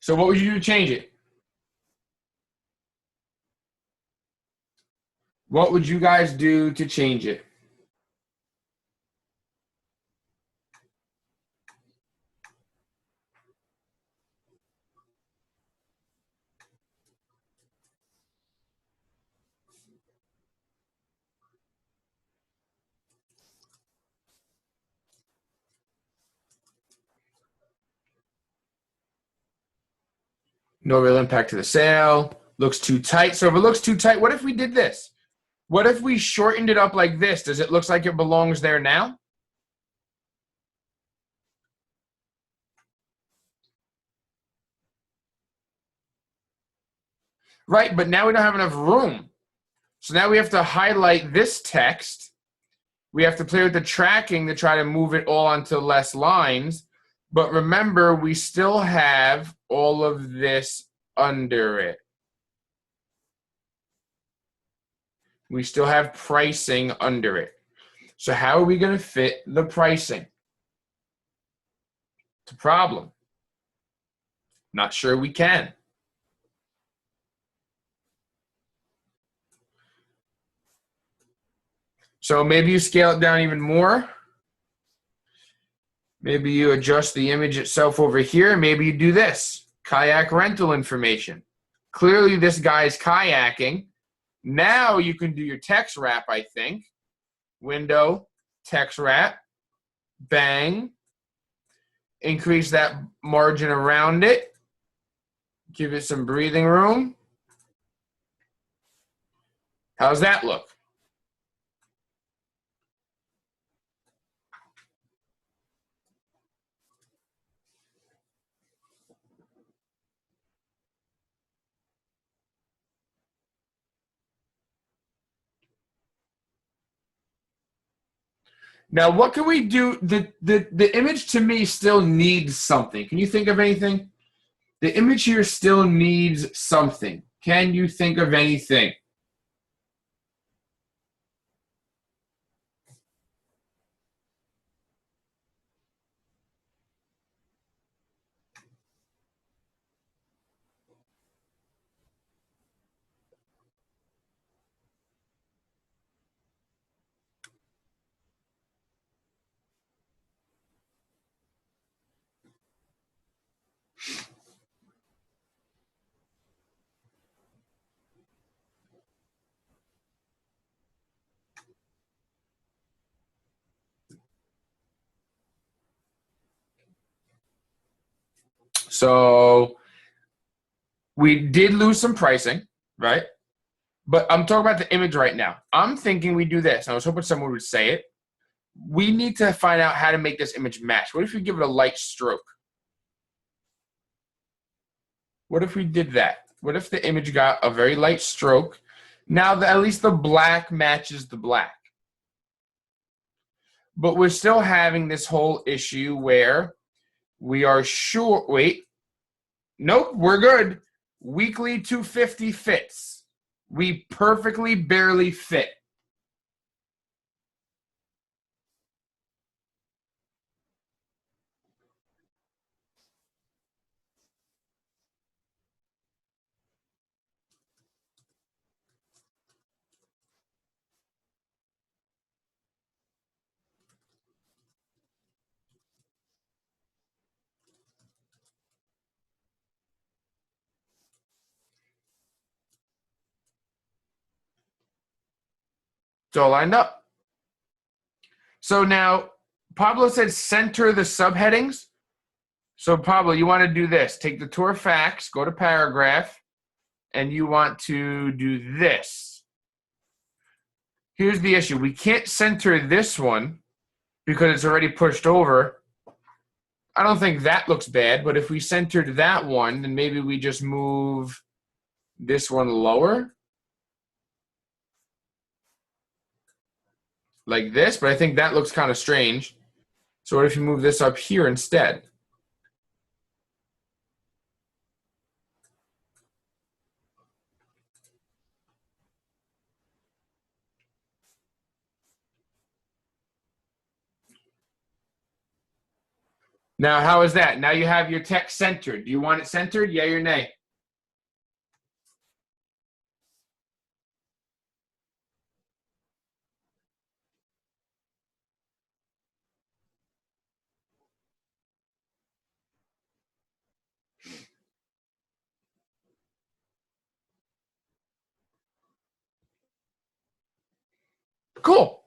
S1: So what would you do to change it? What would you guys do to change it? No real impact to the sail. Looks too tight. So if it looks too tight, what if we did this? What if we shortened it up like this? Does it look like it belongs there now? Right, but now we don't have enough room. So now we have to highlight this text. We have to play with the tracking to try to move it all onto less lines. But remember, we still have all of this under it. We still have pricing under it. So how are we going to fit the pricing? It's a problem. Not sure we can. So maybe you scale it down even more. Maybe you adjust the image itself over here. Maybe you do this, kayak rental information. Clearly this guy's kayaking. Now you can do your text wrap, I think. Window, text wrap, bang. Increase that margin around it. Give it some breathing room. How's that look? Now, what can we do? The image to me still needs something. Can you think of anything? The image here still needs something. Can you think of anything? So we did lose some pricing, right? But I'm talking about the image right now. I'm thinking we do this. I was hoping someone would say it. We need to find out how to make this image match. What if we give it a light stroke? What if we did that? What if the image got a very light stroke? Now at least the black matches the black. but we're still having this whole issue where we are sure, wait, nope, we're good. Weekly 250 fits. We perfectly barely fit. It's all lined up. So now Pablo said center the subheadings. So Pablo, you want to do this. Take the tour facts, go to paragraph, and you want to do this. Here's the issue. We can't center this one because it's already pushed over. I don't think that looks bad, but if we centered that one, then maybe we just move this one lower. Like this, but I think that looks kind of strange. So what if you move this up here instead? Now, how is that? Now you have your text centered. Do you want it centered? Yay or nay? Cool.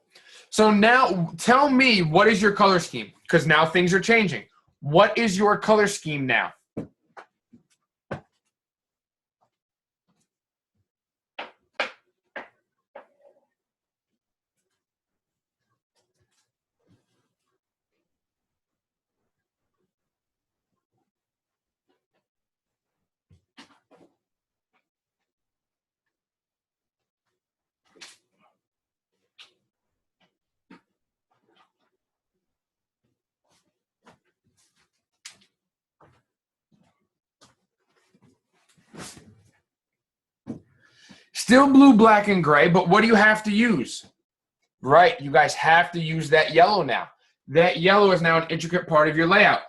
S1: So now tell me, what is your color scheme? Because now things are changing. What is your color scheme now? Still blue, black, and gray, but what do you have to use? Right, you guys have to use that yellow now. That yellow is now an intricate part of your layout.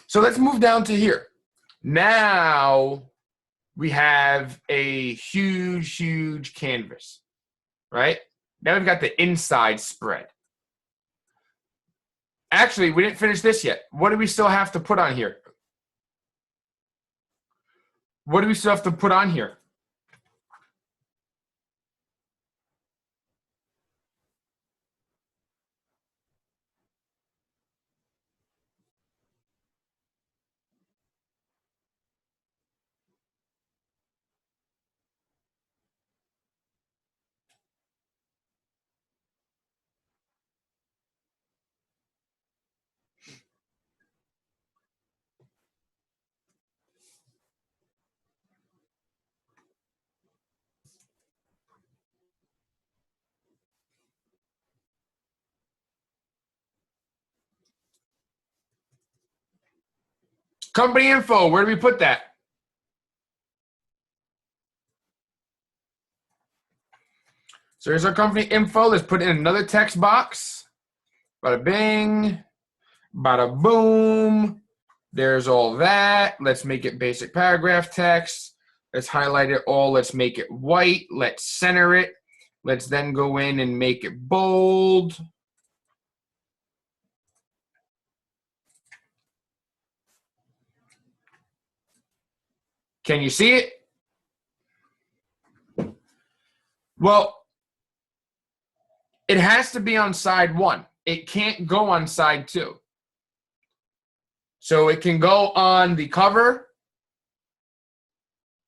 S1: So let's move down to here. Now we have a huge, huge canvas, right? Now we've got the inside spread. Actually, we didn't finish this yet. What do we still have to put on here? What do we still have to put on here? Company info, where do we put that? So here's our company info. Let's put in another text box. Bada bing, bada boom. There's all that. Let's make it basic paragraph text. Let's highlight it all. Let's make it white. Let's center it. Let's then go in and make it bold. Can you see it? Well, it has to be on side one. It can't go on side two. So it can go on the cover,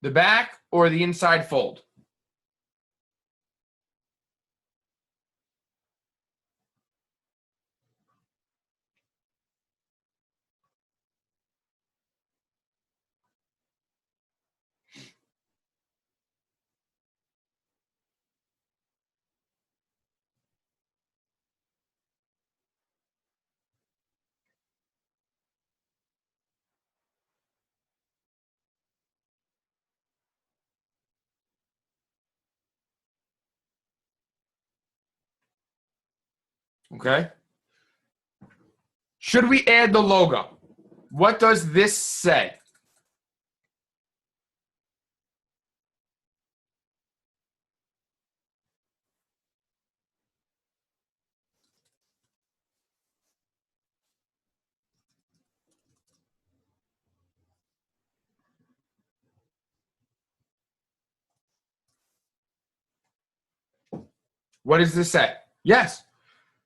S1: the back, or the inside fold. Okay. Should we add the logo? What does this say? What does this say? Yes.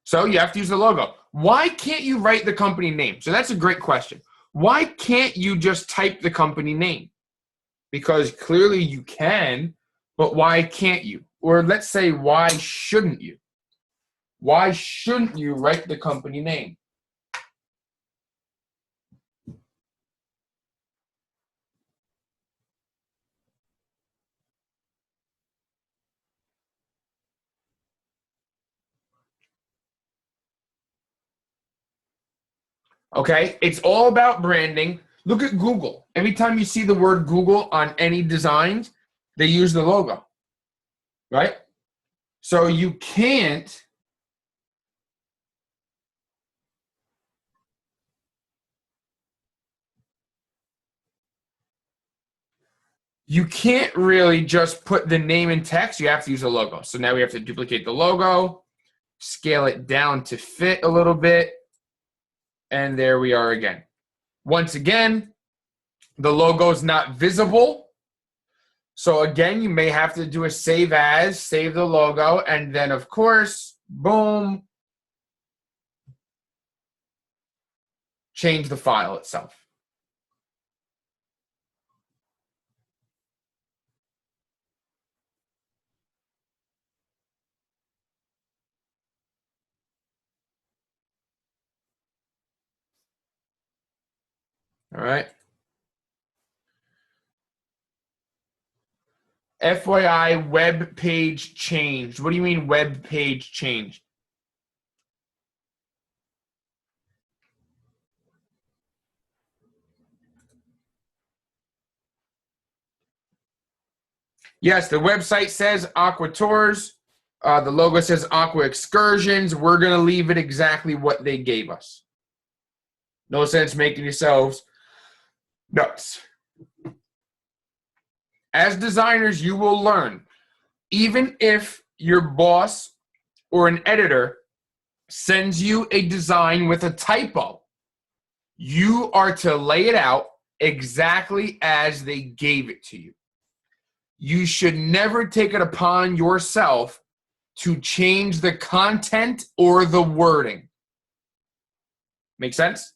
S1: So you have to use the logo. Why can't you write the company name? So that's a great question. Why can't you just type the company name? Because clearly you can, but why can't you? Or let's say, why shouldn't you? Why shouldn't you write the company name? Okay, it's all about branding. Look at Google. Every time you see the word Google on any designs, they use the logo, right? So you can't really just put the name in text. You have to use a logo. So now we have to duplicate the logo, scale it down to fit a little bit, and there we are again. Once again, the logo is not visible. So again, you may have to do a save as, save the logo, and then of course, boom, change the file itself. All right. FYI, web page changed. What do you mean web page changed? Yes, the website says Aqua Tours. The logo says Aqua Excursions. We're going to leave it exactly what they gave us. No sense making yourselves nuts. As designers, you will learn, even if your boss or an editor sends you a design with a typo, you are to lay it out exactly as they gave it to you. You should never take it upon yourself to change the content or the wording. Make sense?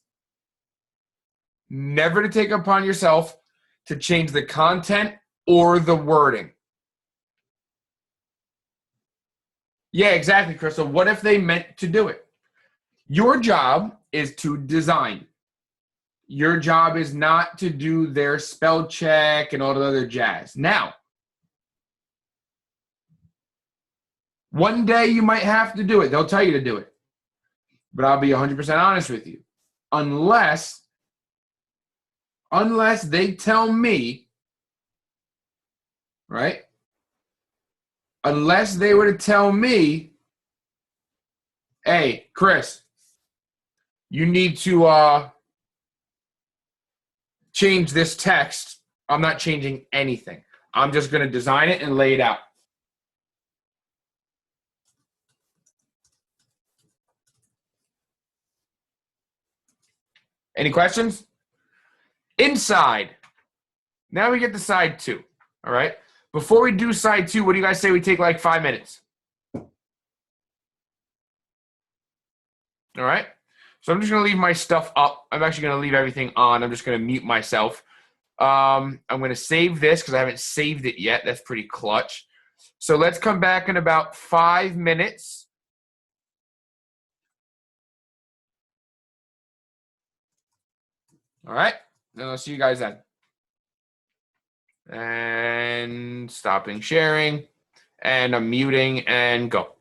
S1: Never to take upon yourself to change the content or the wording. Yeah, exactly, Crystal. What if they meant to do it? Your job is to design. Your job is not to do their spell check and all the other jazz. Now, one day you might have to do it. They'll tell you to do it. But I'll be 100% honest with you. Unless they tell me, right? Unless they were to tell me, hey, Chris, you need to change this text. I'm not changing anything. I'm just going to design it and lay it out. Any questions? Inside. Now we get to side 2. All right. Before we do side 2, what do you guys say we take like 5 minutes? All right. So I'm just going to leave my stuff up. I'm actually going to leave everything on. I'm just going to mute myself. I'm going to save this because I haven't saved it yet. That's pretty clutch. So let's come back in about 5 minutes. All right. Then I'll see you guys then. And stopping sharing. And I'm muting and go.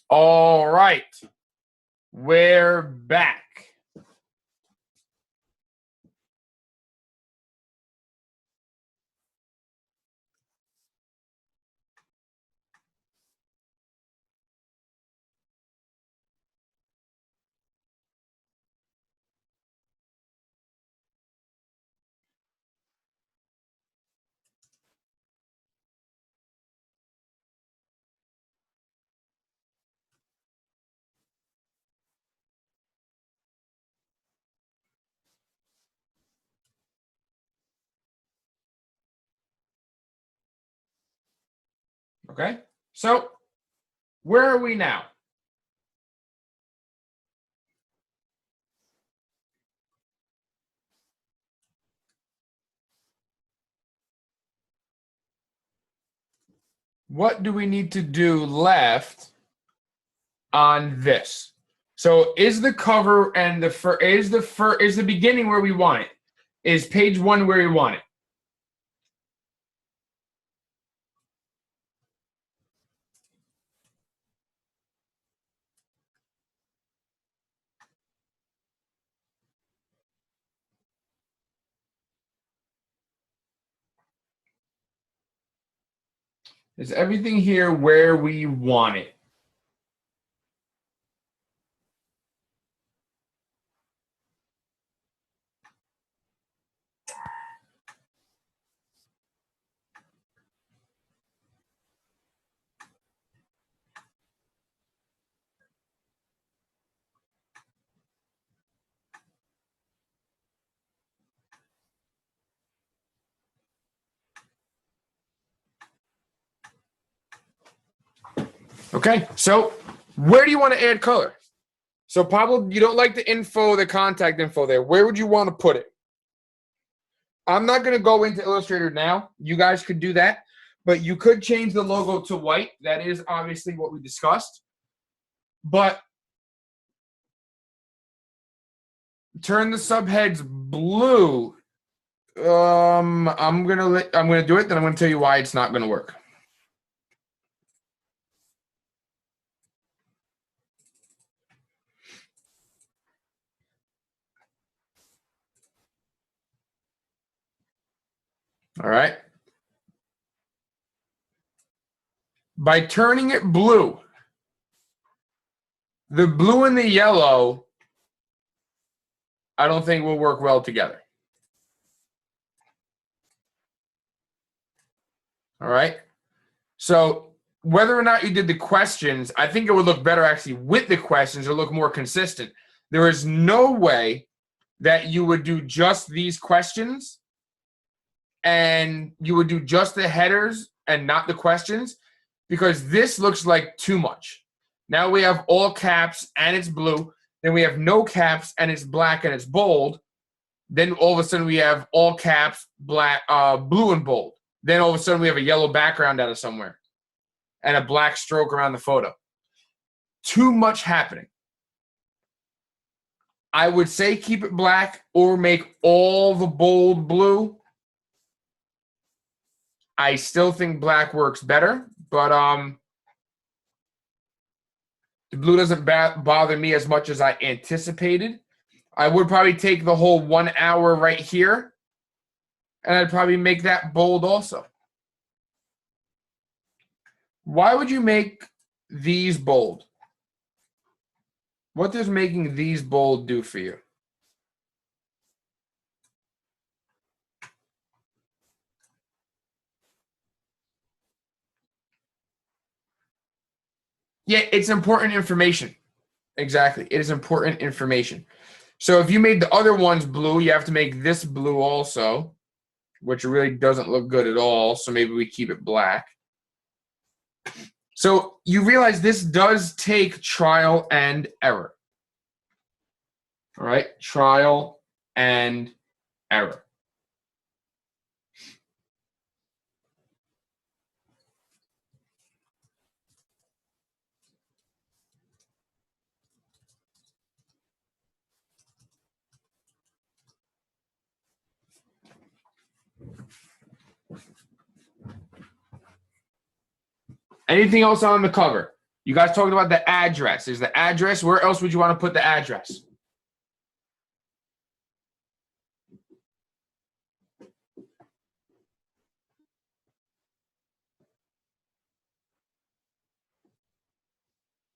S1: All right. We're back. Okay. So where are we now? What do we need to do left on this? So is the cover and is the beginning where we want it? Is page 1 where we want it? Is everything here where we want it? Okay, so where do you want to add color? So Pablo, you don't like the contact info there. Where would you want to put it? I'm not going to go into Illustrator now. You guys could do that, but you could change the logo to white. That is obviously what we discussed. But turn the subheads blue. I'm gonna do it. Then I'm gonna tell you why it's not gonna work. All right. By turning it blue, the blue and the yellow, I don't think will work well together. All right. So whether or not you did the questions, I think it would look better actually with the questions or look more consistent. There is no way that you would do just these questions and you would do just the headers and not the questions, because this looks like too much. Now we have all caps and it's blue. Then we have no caps and it's black and it's bold. Then all of a sudden we have all caps, black, blue and bold. Then all of a sudden we have a yellow background out of somewhere and a black stroke around the photo. Too much happening. I would say keep it black or make all the bold blue. I still think black works better, but the blue doesn't bother me as much as I anticipated. I would probably take the whole 1 hour right here, and I'd probably make that bold also. Why would you make these bold? What does making these bold do for you? Yeah, it's important information. Exactly. It is important information. So if you made the other ones blue, you have to make this blue also, which really doesn't look good at all. So maybe we keep it black. So you realize this does take trial and error. All right, trial and error. Anything else on the cover? You guys talked about the address. Is the address, where else would you want to put the address?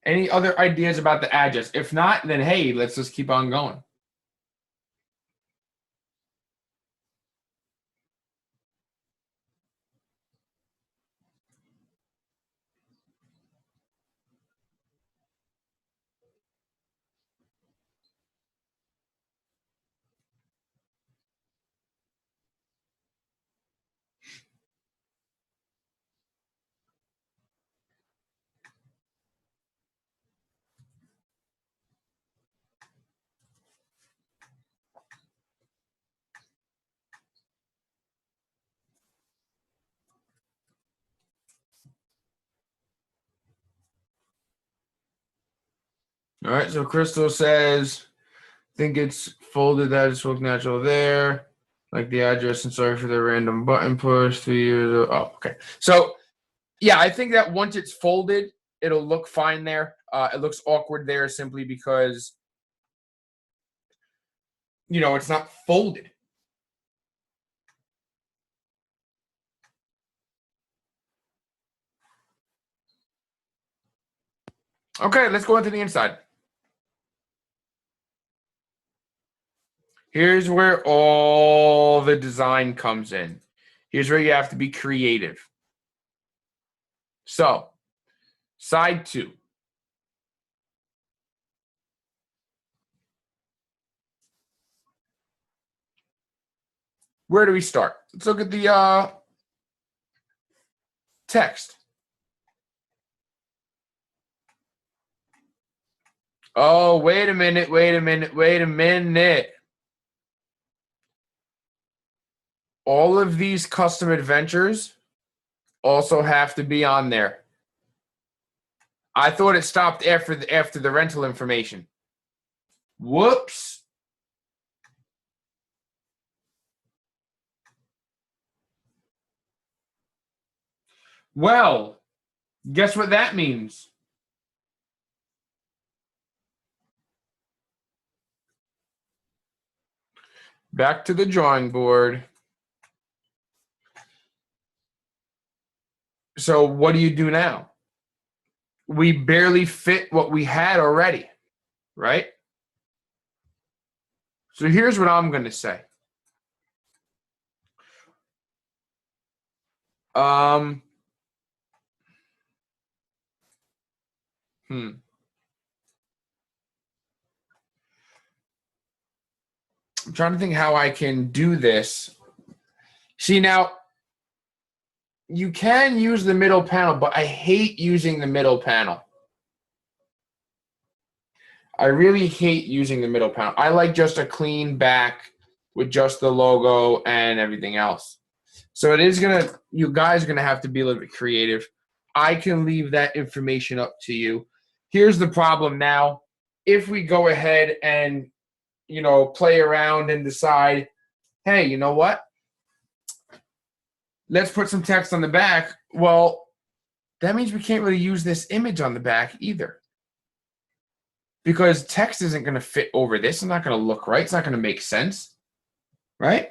S1: Any other ideas about the address? If not, then hey, let's just keep on going. All right, so Crystal says, I think it's folded that just look natural there. Like the address, and sorry for the random button push 3 years ago. Oh, okay. So yeah, I think that once it's folded, it'll look fine there. It looks awkward there simply because, it's not folded. Okay, let's go into the inside. Here's where all the design comes in. Here's where you have to be creative. So, side 2. Where do we start? Let's look at the text. Oh, wait a minute. All of these custom adventures also have to be on there. I thought it stopped after the rental information. Whoops. Well, guess what that means? Back to the drawing board. So what do you do now? We barely fit what we had already, right? So here's what I'm going to say. I'm trying to think how I can do this. See, now, you can use the middle panel, but I hate using the middle panel. I really hate using the middle panel. I like just a clean back with just the logo and everything else. So you guys are going to have to be a little bit creative. I can leave that information up to you. Here's the problem now. If we go ahead and, play around and decide, hey, you know what? Let's put some text on the back. Well, that means we can't really use this image on the back either. Because text isn't going to fit over this. It's not going to look right. It's not going to make sense. Right?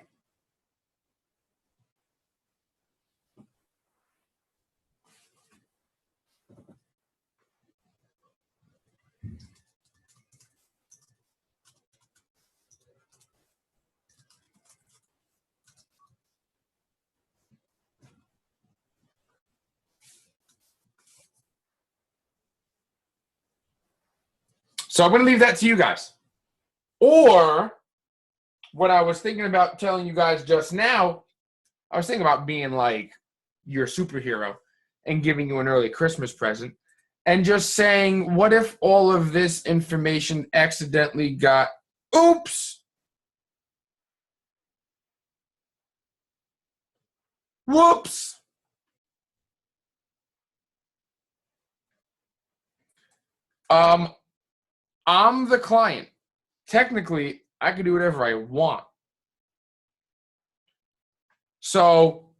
S1: So I'm going to leave that to you guys. Or what I was thinking about telling you guys just now, I was thinking about being like your superhero and giving you an early Christmas present and just saying, what if all of this information accidentally got, oops, whoops. I'm the client. Technically, I can do whatever I want. So,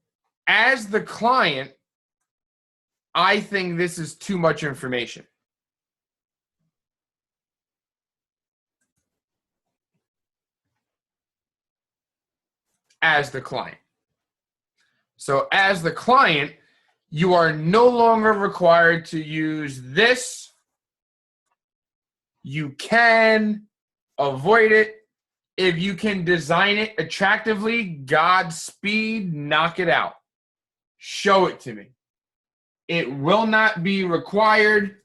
S1: as the client, I think this is too much information. as the client. So as the client, you are no longer required to use this. You can avoid it. If you can design it attractively, Godspeed, knock it out. Show it to me. It will not be required,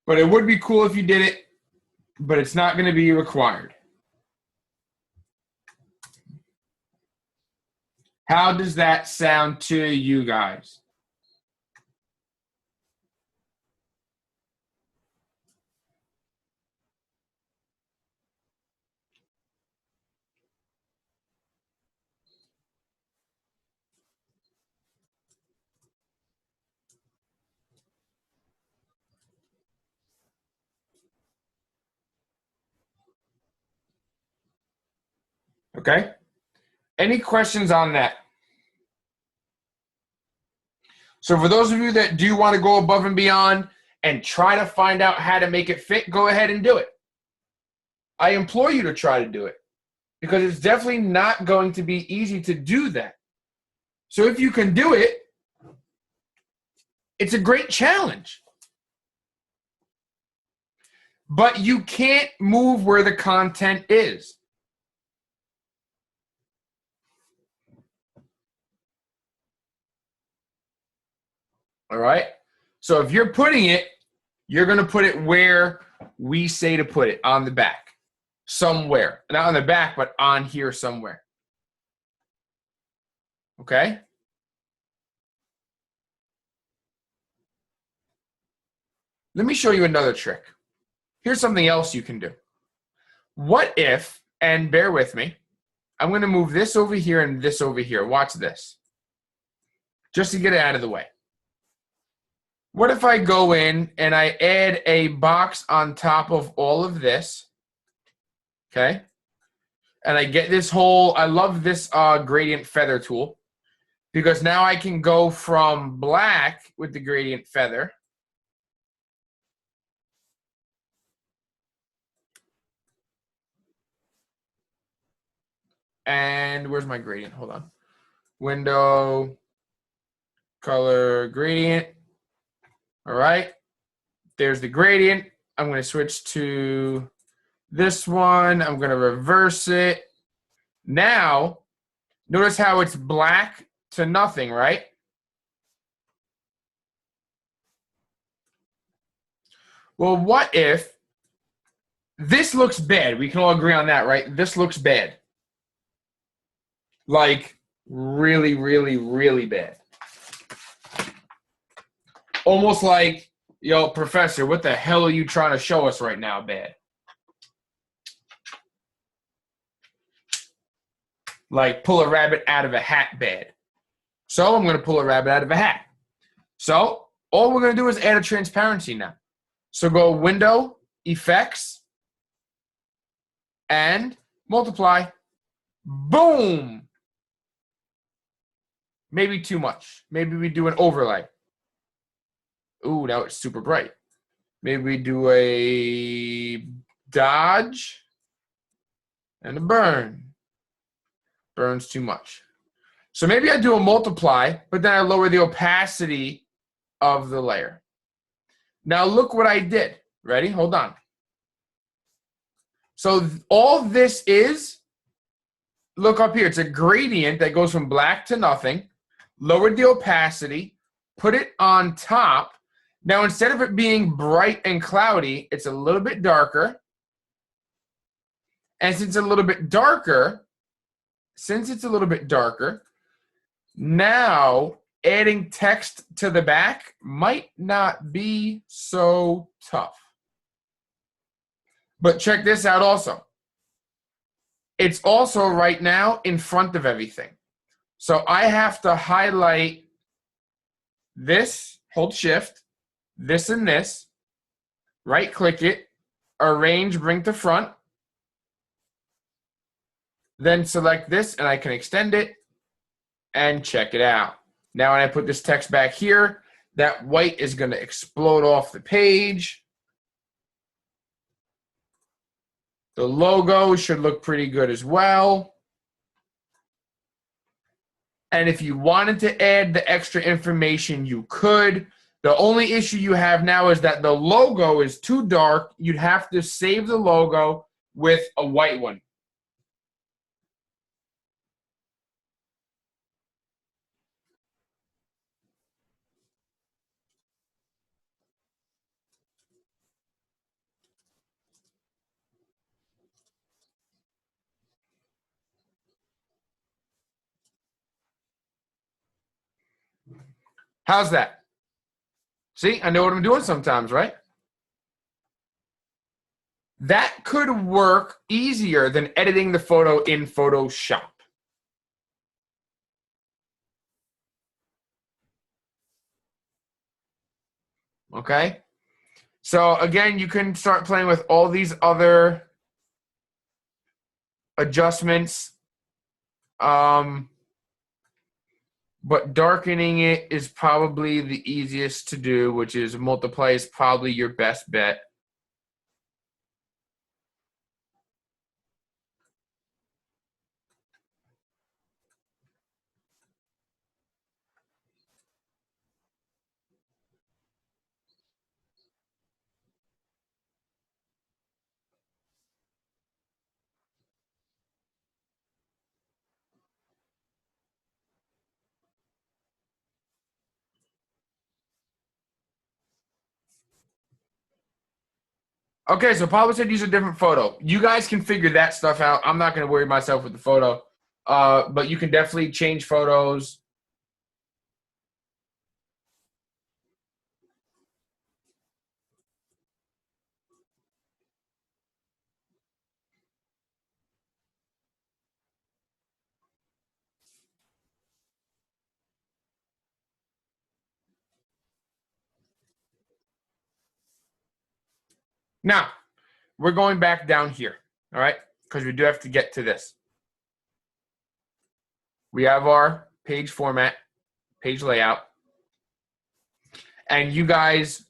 S1: but it would be cool if you did it, but it's not going to be required. How does that sound to you guys? Okay? Any questions on that? So for those of you that do want to go above and beyond and try to find out how to make it fit, go ahead and do it. I implore you to try to do it because it's definitely not going to be easy to do that. So if you can do it, it's a great challenge. But you can't move where the content is. All right? So if you're putting it, you're going to put it where we say to put it, on the back. Somewhere. Not on the back, but on here somewhere. Okay? Let me show you another trick. Here's something else you can do. What if, and bear with me, I'm going to move this over here and this over here. Watch this. Just to get it out of the way. What if I go in and I add a box on top of all of this? Okay? And I get this whole, I love this gradient feather tool because now I can go from black with the gradient feather and where's my gradient? Hold on. Window, color, gradient. All right. There's the gradient. I'm going to switch to this one. I'm going to reverse it. Now, notice how it's black to nothing, right? Well, what if this looks bad? We can all agree on that, right? This looks bad. Like really, really, really bad. Almost like, yo, professor, what the hell are you trying to show us right now, bad? Like pull a rabbit out of a hat bad. So I'm going to pull a rabbit out of a hat. So all we're going to do is add a transparency now. So go Window, Effects, and multiply. Boom! Maybe too much. Maybe we do an overlay. Ooh, now it's super bright. Maybe we do a dodge and a burn. Burns too much. So maybe I do a multiply, but then I lower the opacity of the layer. Now look what I did. Ready? Hold on. So all this is, look up here. It's a gradient that goes from black to nothing. Lowered the opacity, put it on top. Now instead of it being bright and cloudy, it's a little bit darker. And since it's a little bit darker, now adding text to the back might not be so tough. But check this out also. It's also right now in front of everything. So I have to highlight this, hold shift, this and this, right click it, arrange, bring to front, then select this and I can extend it and check it out. Now when I put this text back here, that white is going to explode off the page. The logo should look pretty good as well. And if you wanted to add the extra information, you could. The only issue you have now is that the logo is too dark. You'd have to save the logo with a white one. How's that? See, I know what I'm doing sometimes, right? That could work easier than editing the photo in Photoshop. Okay? So again, you can start playing with all these other adjustments. But darkening it is probably the easiest to do, which is multiply is probably your best bet. Okay, so Pablo said use a different photo. You guys can figure that stuff out. I'm not going to worry myself with the photo. But you can definitely change photos. Now, we're going back down here, all right? Because we do have to get to this. We have our page format, page layout. And you guys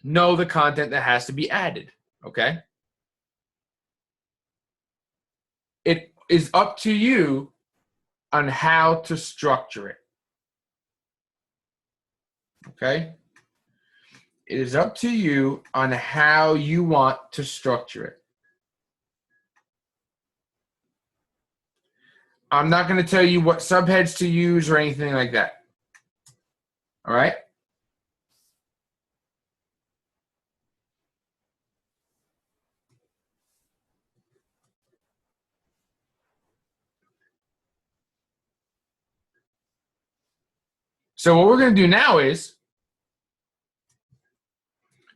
S1: know the content that has to be added, okay? It is up to you on how to structure it, okay? It is up to you on how you want to structure it. I'm not going to tell you what subheads to use or anything like that, all right? So what we're going to do now is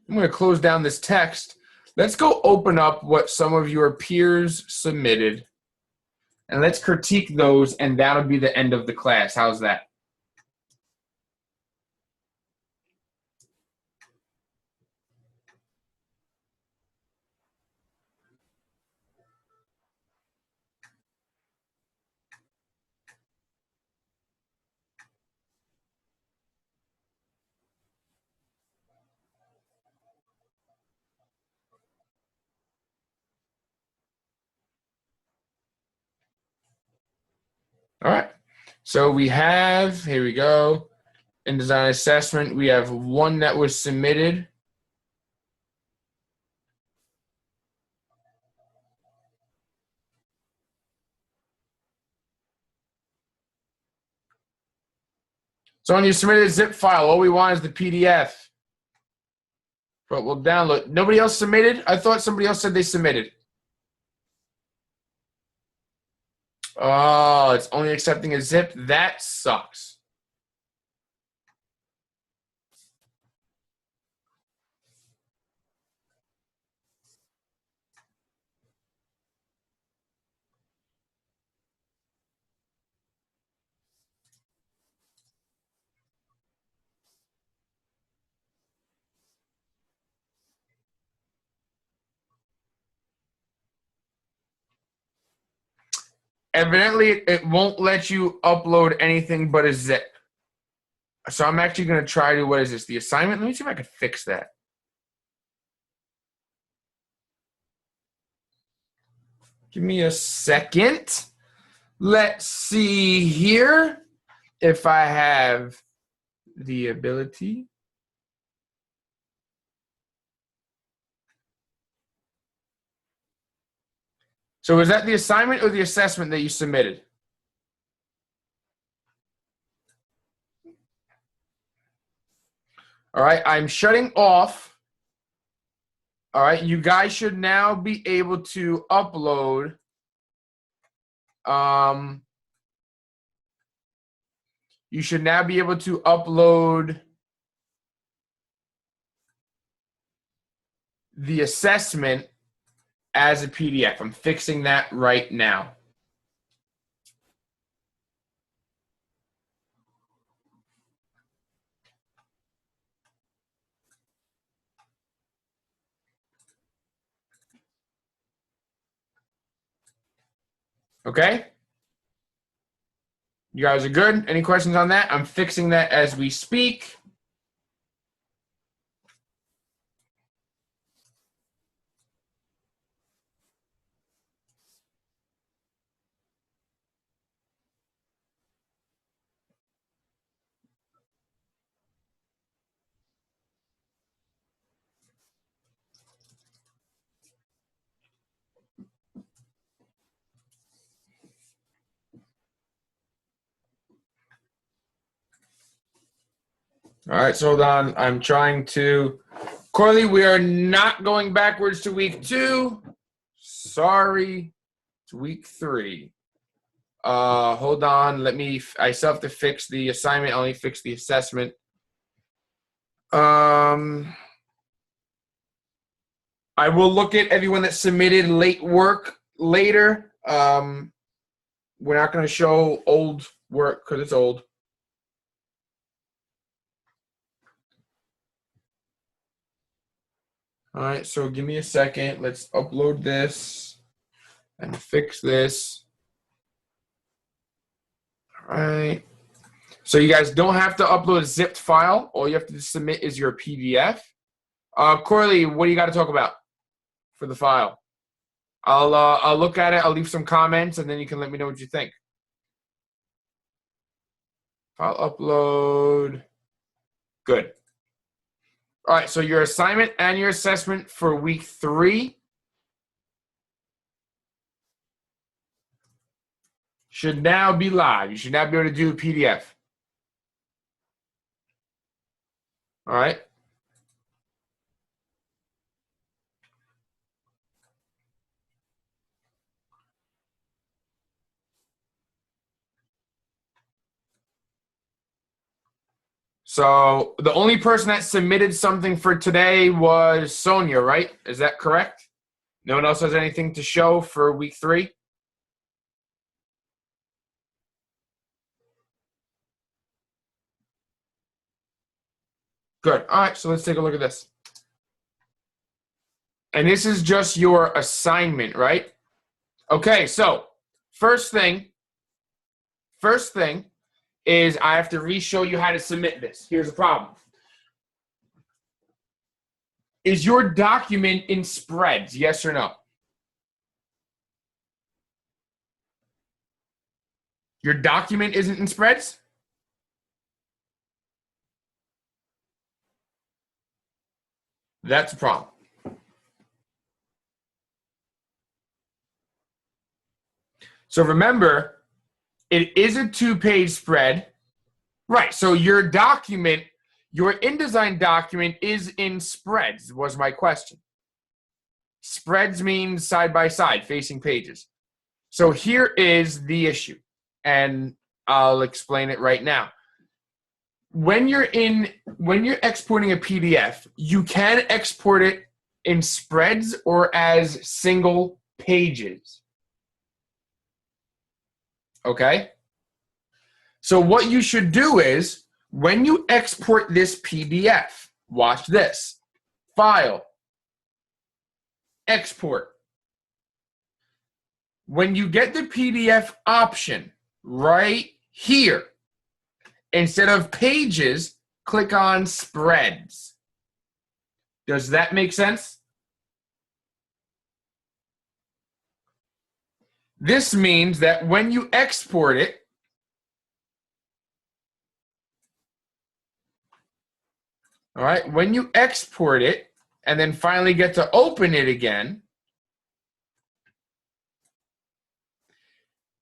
S1: I'm going to close down this text. Let's go open up what some of your peers submitted, and let's critique those, and that'll be the end of the class. How's that? All right. So we have, here we go. In design assessment, we have one that was submitted. So when you submit a zip file, all we want is the PDF. But we'll download. Nobody else submitted? I thought somebody else said they submitted. Oh, it's only accepting a zip? That sucks. Evidently, it won't let you upload anything but a zip. So I'm actually going to try to, what is this, the assignment? Let me see if I can fix that. Give me a second. Let's see here if I have the ability. So was that the assignment or the assessment that you submitted? All right, I'm shutting off. All right, you guys should now be able to upload. You should now be able to upload the assessment as a PDF. I'm fixing that right now. Okay? You guys are good? Any questions on that? I'm fixing that as we speak. All right, so hold on. I'm trying to. Corley, we are not going backwards to week 2. Sorry. It's week 3. Hold on. I still have to fix the assignment. I'll only fix the assessment. I will look at everyone that submitted late work later. We're not going to show old work because it's old. All right, so give me a second. Let's upload this and fix this. All right. So you guys don't have to upload a zipped file. All you have to submit is your PDF. Corley, what do you got to talk about for the file? I'll look at it. I'll leave some comments, and then you can let me know what you think. File upload. Good. All right, so your assignment and your assessment for week 3 should now be live. You should now be able to do a PDF. All right. So the only person that submitted something for today was Sonia, right? Is that correct? No one else has anything to show for week 3? Good. All right, so let's take a look at this. And this is just your assignment, right? Okay, so first thing is I have to re-show you how to submit this. Here's the problem. Is your document in spreads, yes or no? Your document isn't in spreads? That's a problem. So remember, it is a 2-page spread. Right, so your document, your InDesign document is in spreads, was my question. Spreads means side by side, facing pages. So here is the issue, and I'll explain it right now. When you're exporting a PDF, you can export it in spreads or as single pages. Okay? So what you should do is, when you export this PDF, watch this. File. Export. When you get the PDF option right here, instead of pages, click on spreads. Does that make sense? This means that when you export it, all right, when you export it and then finally get to open it again,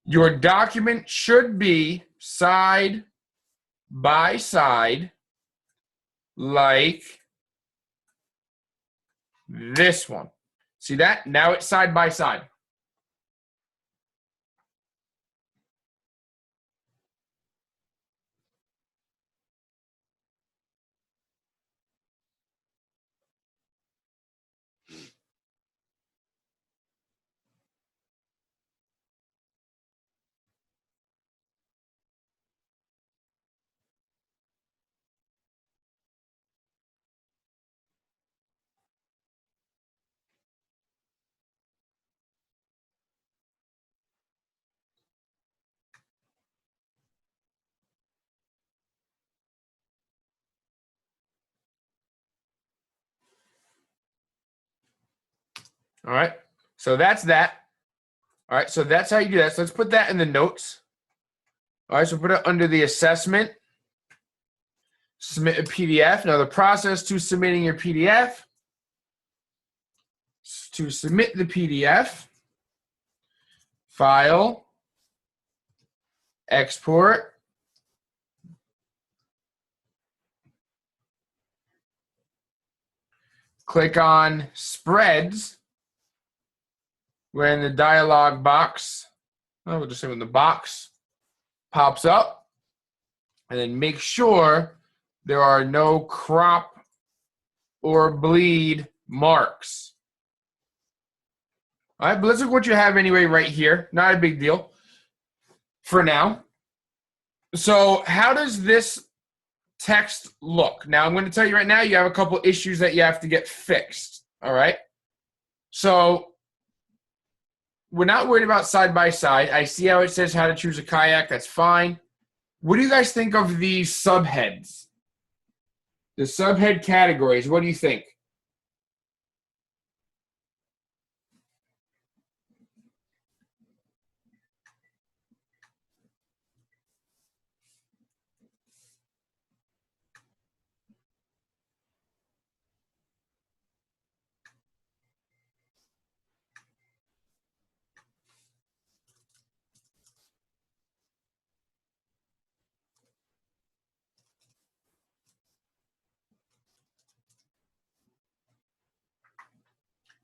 S1: your document should be side by side like this one. See that? Now it's side by side. All right, so that's that. All right, so that's how you do that. So let's put that in the notes. All right, so put it under the assessment. Submit a PDF. Now the process to submitting your PDF. To submit the PDF, file, export, click on spreads. We're in the dialog box. We'll just say when the box pops up, and then make sure there are no crop or bleed marks. All right, but let's look what you have anyway right here. Not a big deal for now. So how does this text look? Now, I'm going to tell you right now, you have a couple issues that you have to get fixed. All right. So we're not worried about side by side. I see how it says how to choose a kayak. That's fine. What do you guys think of these subheads? The subhead categories. What do you think?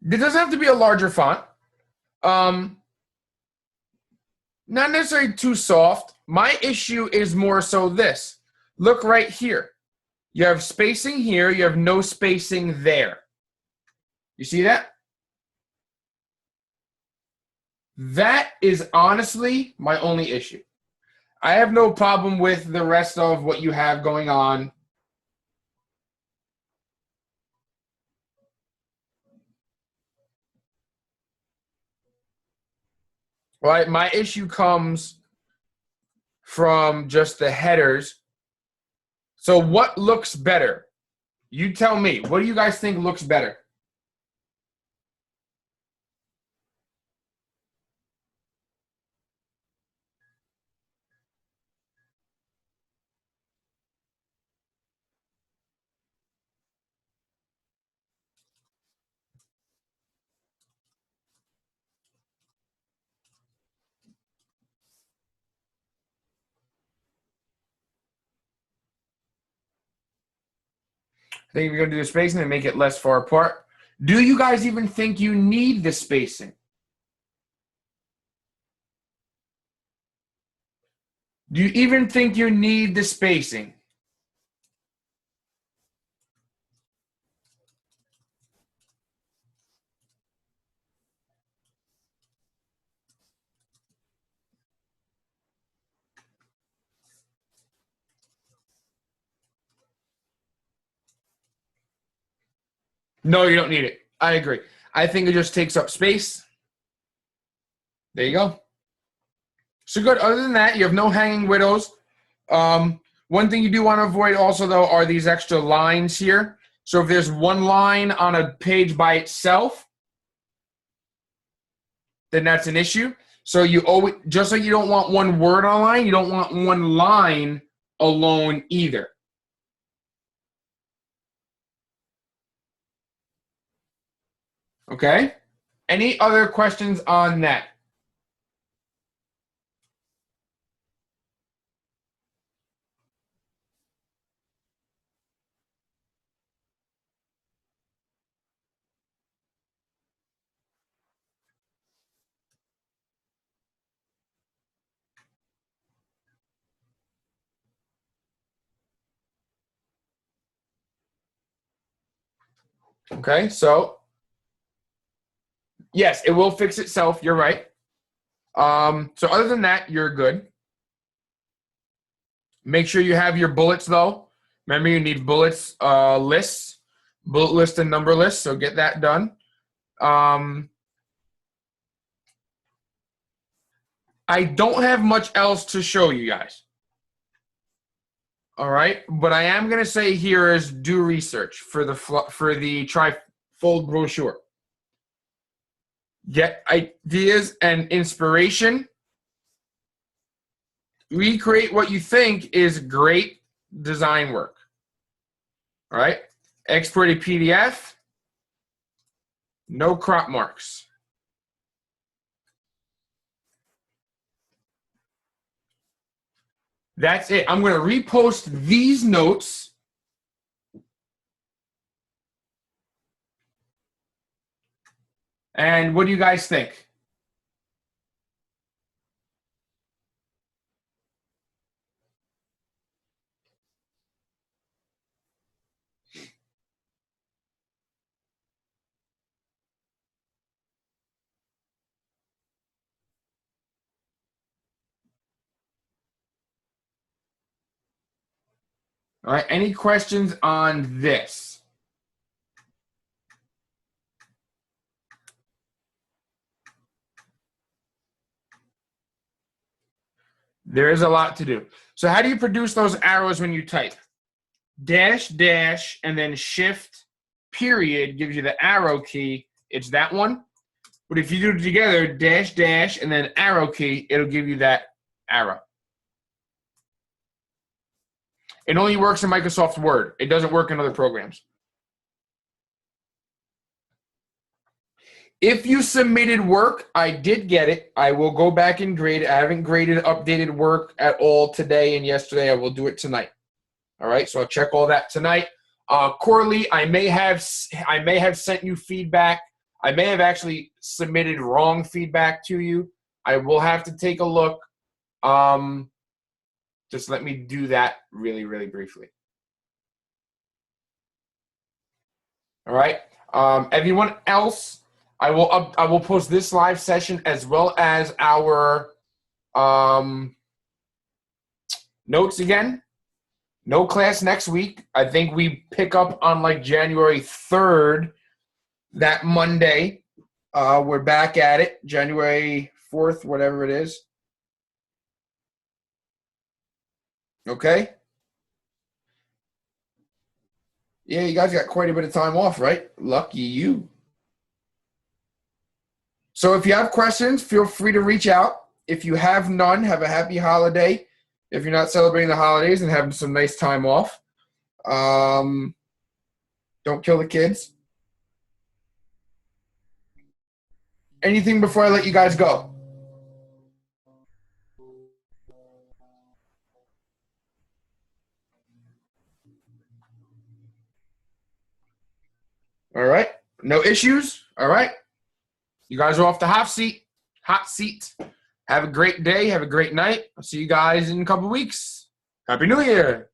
S1: It doesn't have to be a larger font. Not necessarily too soft. My issue is more so this. Look right here. You have spacing here. You have no spacing there. You see that? That is honestly my only issue. I have no problem with the rest of what you have going on. Right? My issue comes from just the headers. So what looks better? You tell me. What do you guys think looks better? I think we're going to do the spacing and make it less far apart. Do you guys even think you need the spacing? Do you even think you need the spacing? No, you don't need it. I agree. I think it just takes up space. There you go. So good. Other than that, you have no hanging widows. One thing you do want to avoid also, though, are these extra lines here. So if there's one line on a page by itself, then that's an issue. So you always, just like you don't want one word on a line, you don't want one line alone either. Okay? Any other questions on that? Okay, so yes, it will fix itself. You're right. So other than that, you're good. Make sure you have your bullets though. Remember, you need bullets lists, bullet list and number list. So get that done. I don't have much else to show you guys. All right, what I am going to say here is do research for the trifold brochure. Get ideas and inspiration. Recreate what you think is great design work. All right, export a PDF. No crop marks. That's it. I'm going to repost these notes. And what do you guys think? All right, any questions on this? There is a lot to do. So how do you produce those arrows when you type? Dash, dash, and then shift, period, gives you the arrow key. It's that one. But if you do it together, dash, dash, and then arrow key, it'll give you that arrow. It only works in Microsoft Word. It doesn't work in other programs. If you submitted work, I did get it. I will go back and grade it. I haven't graded updated work at all today and yesterday. I will do it tonight. All right, so I'll check all that tonight. Corley, I may have sent you feedback. I may have actually submitted wrong feedback to you. I will have to take a look. Just let me do that really, really briefly. All right. Everyone else, I will post this live session as well as our notes again. No class next week. I think we pick up on like January 3rd, that Monday. We're back at it, January 4th, whatever it is. Okay? Yeah, you guys got quite a bit of time off, right? Lucky you. So if you have questions, feel free to reach out. If you have none, have a happy holiday. If you're not celebrating the holidays and having some nice time off. Don't kill the kids. Anything before I let you guys go? All right. No issues? All right. You guys are off the hot seat. Hot seat. Have a great day. Have a great night. I'll see you guys in a couple weeks. Happy New Year.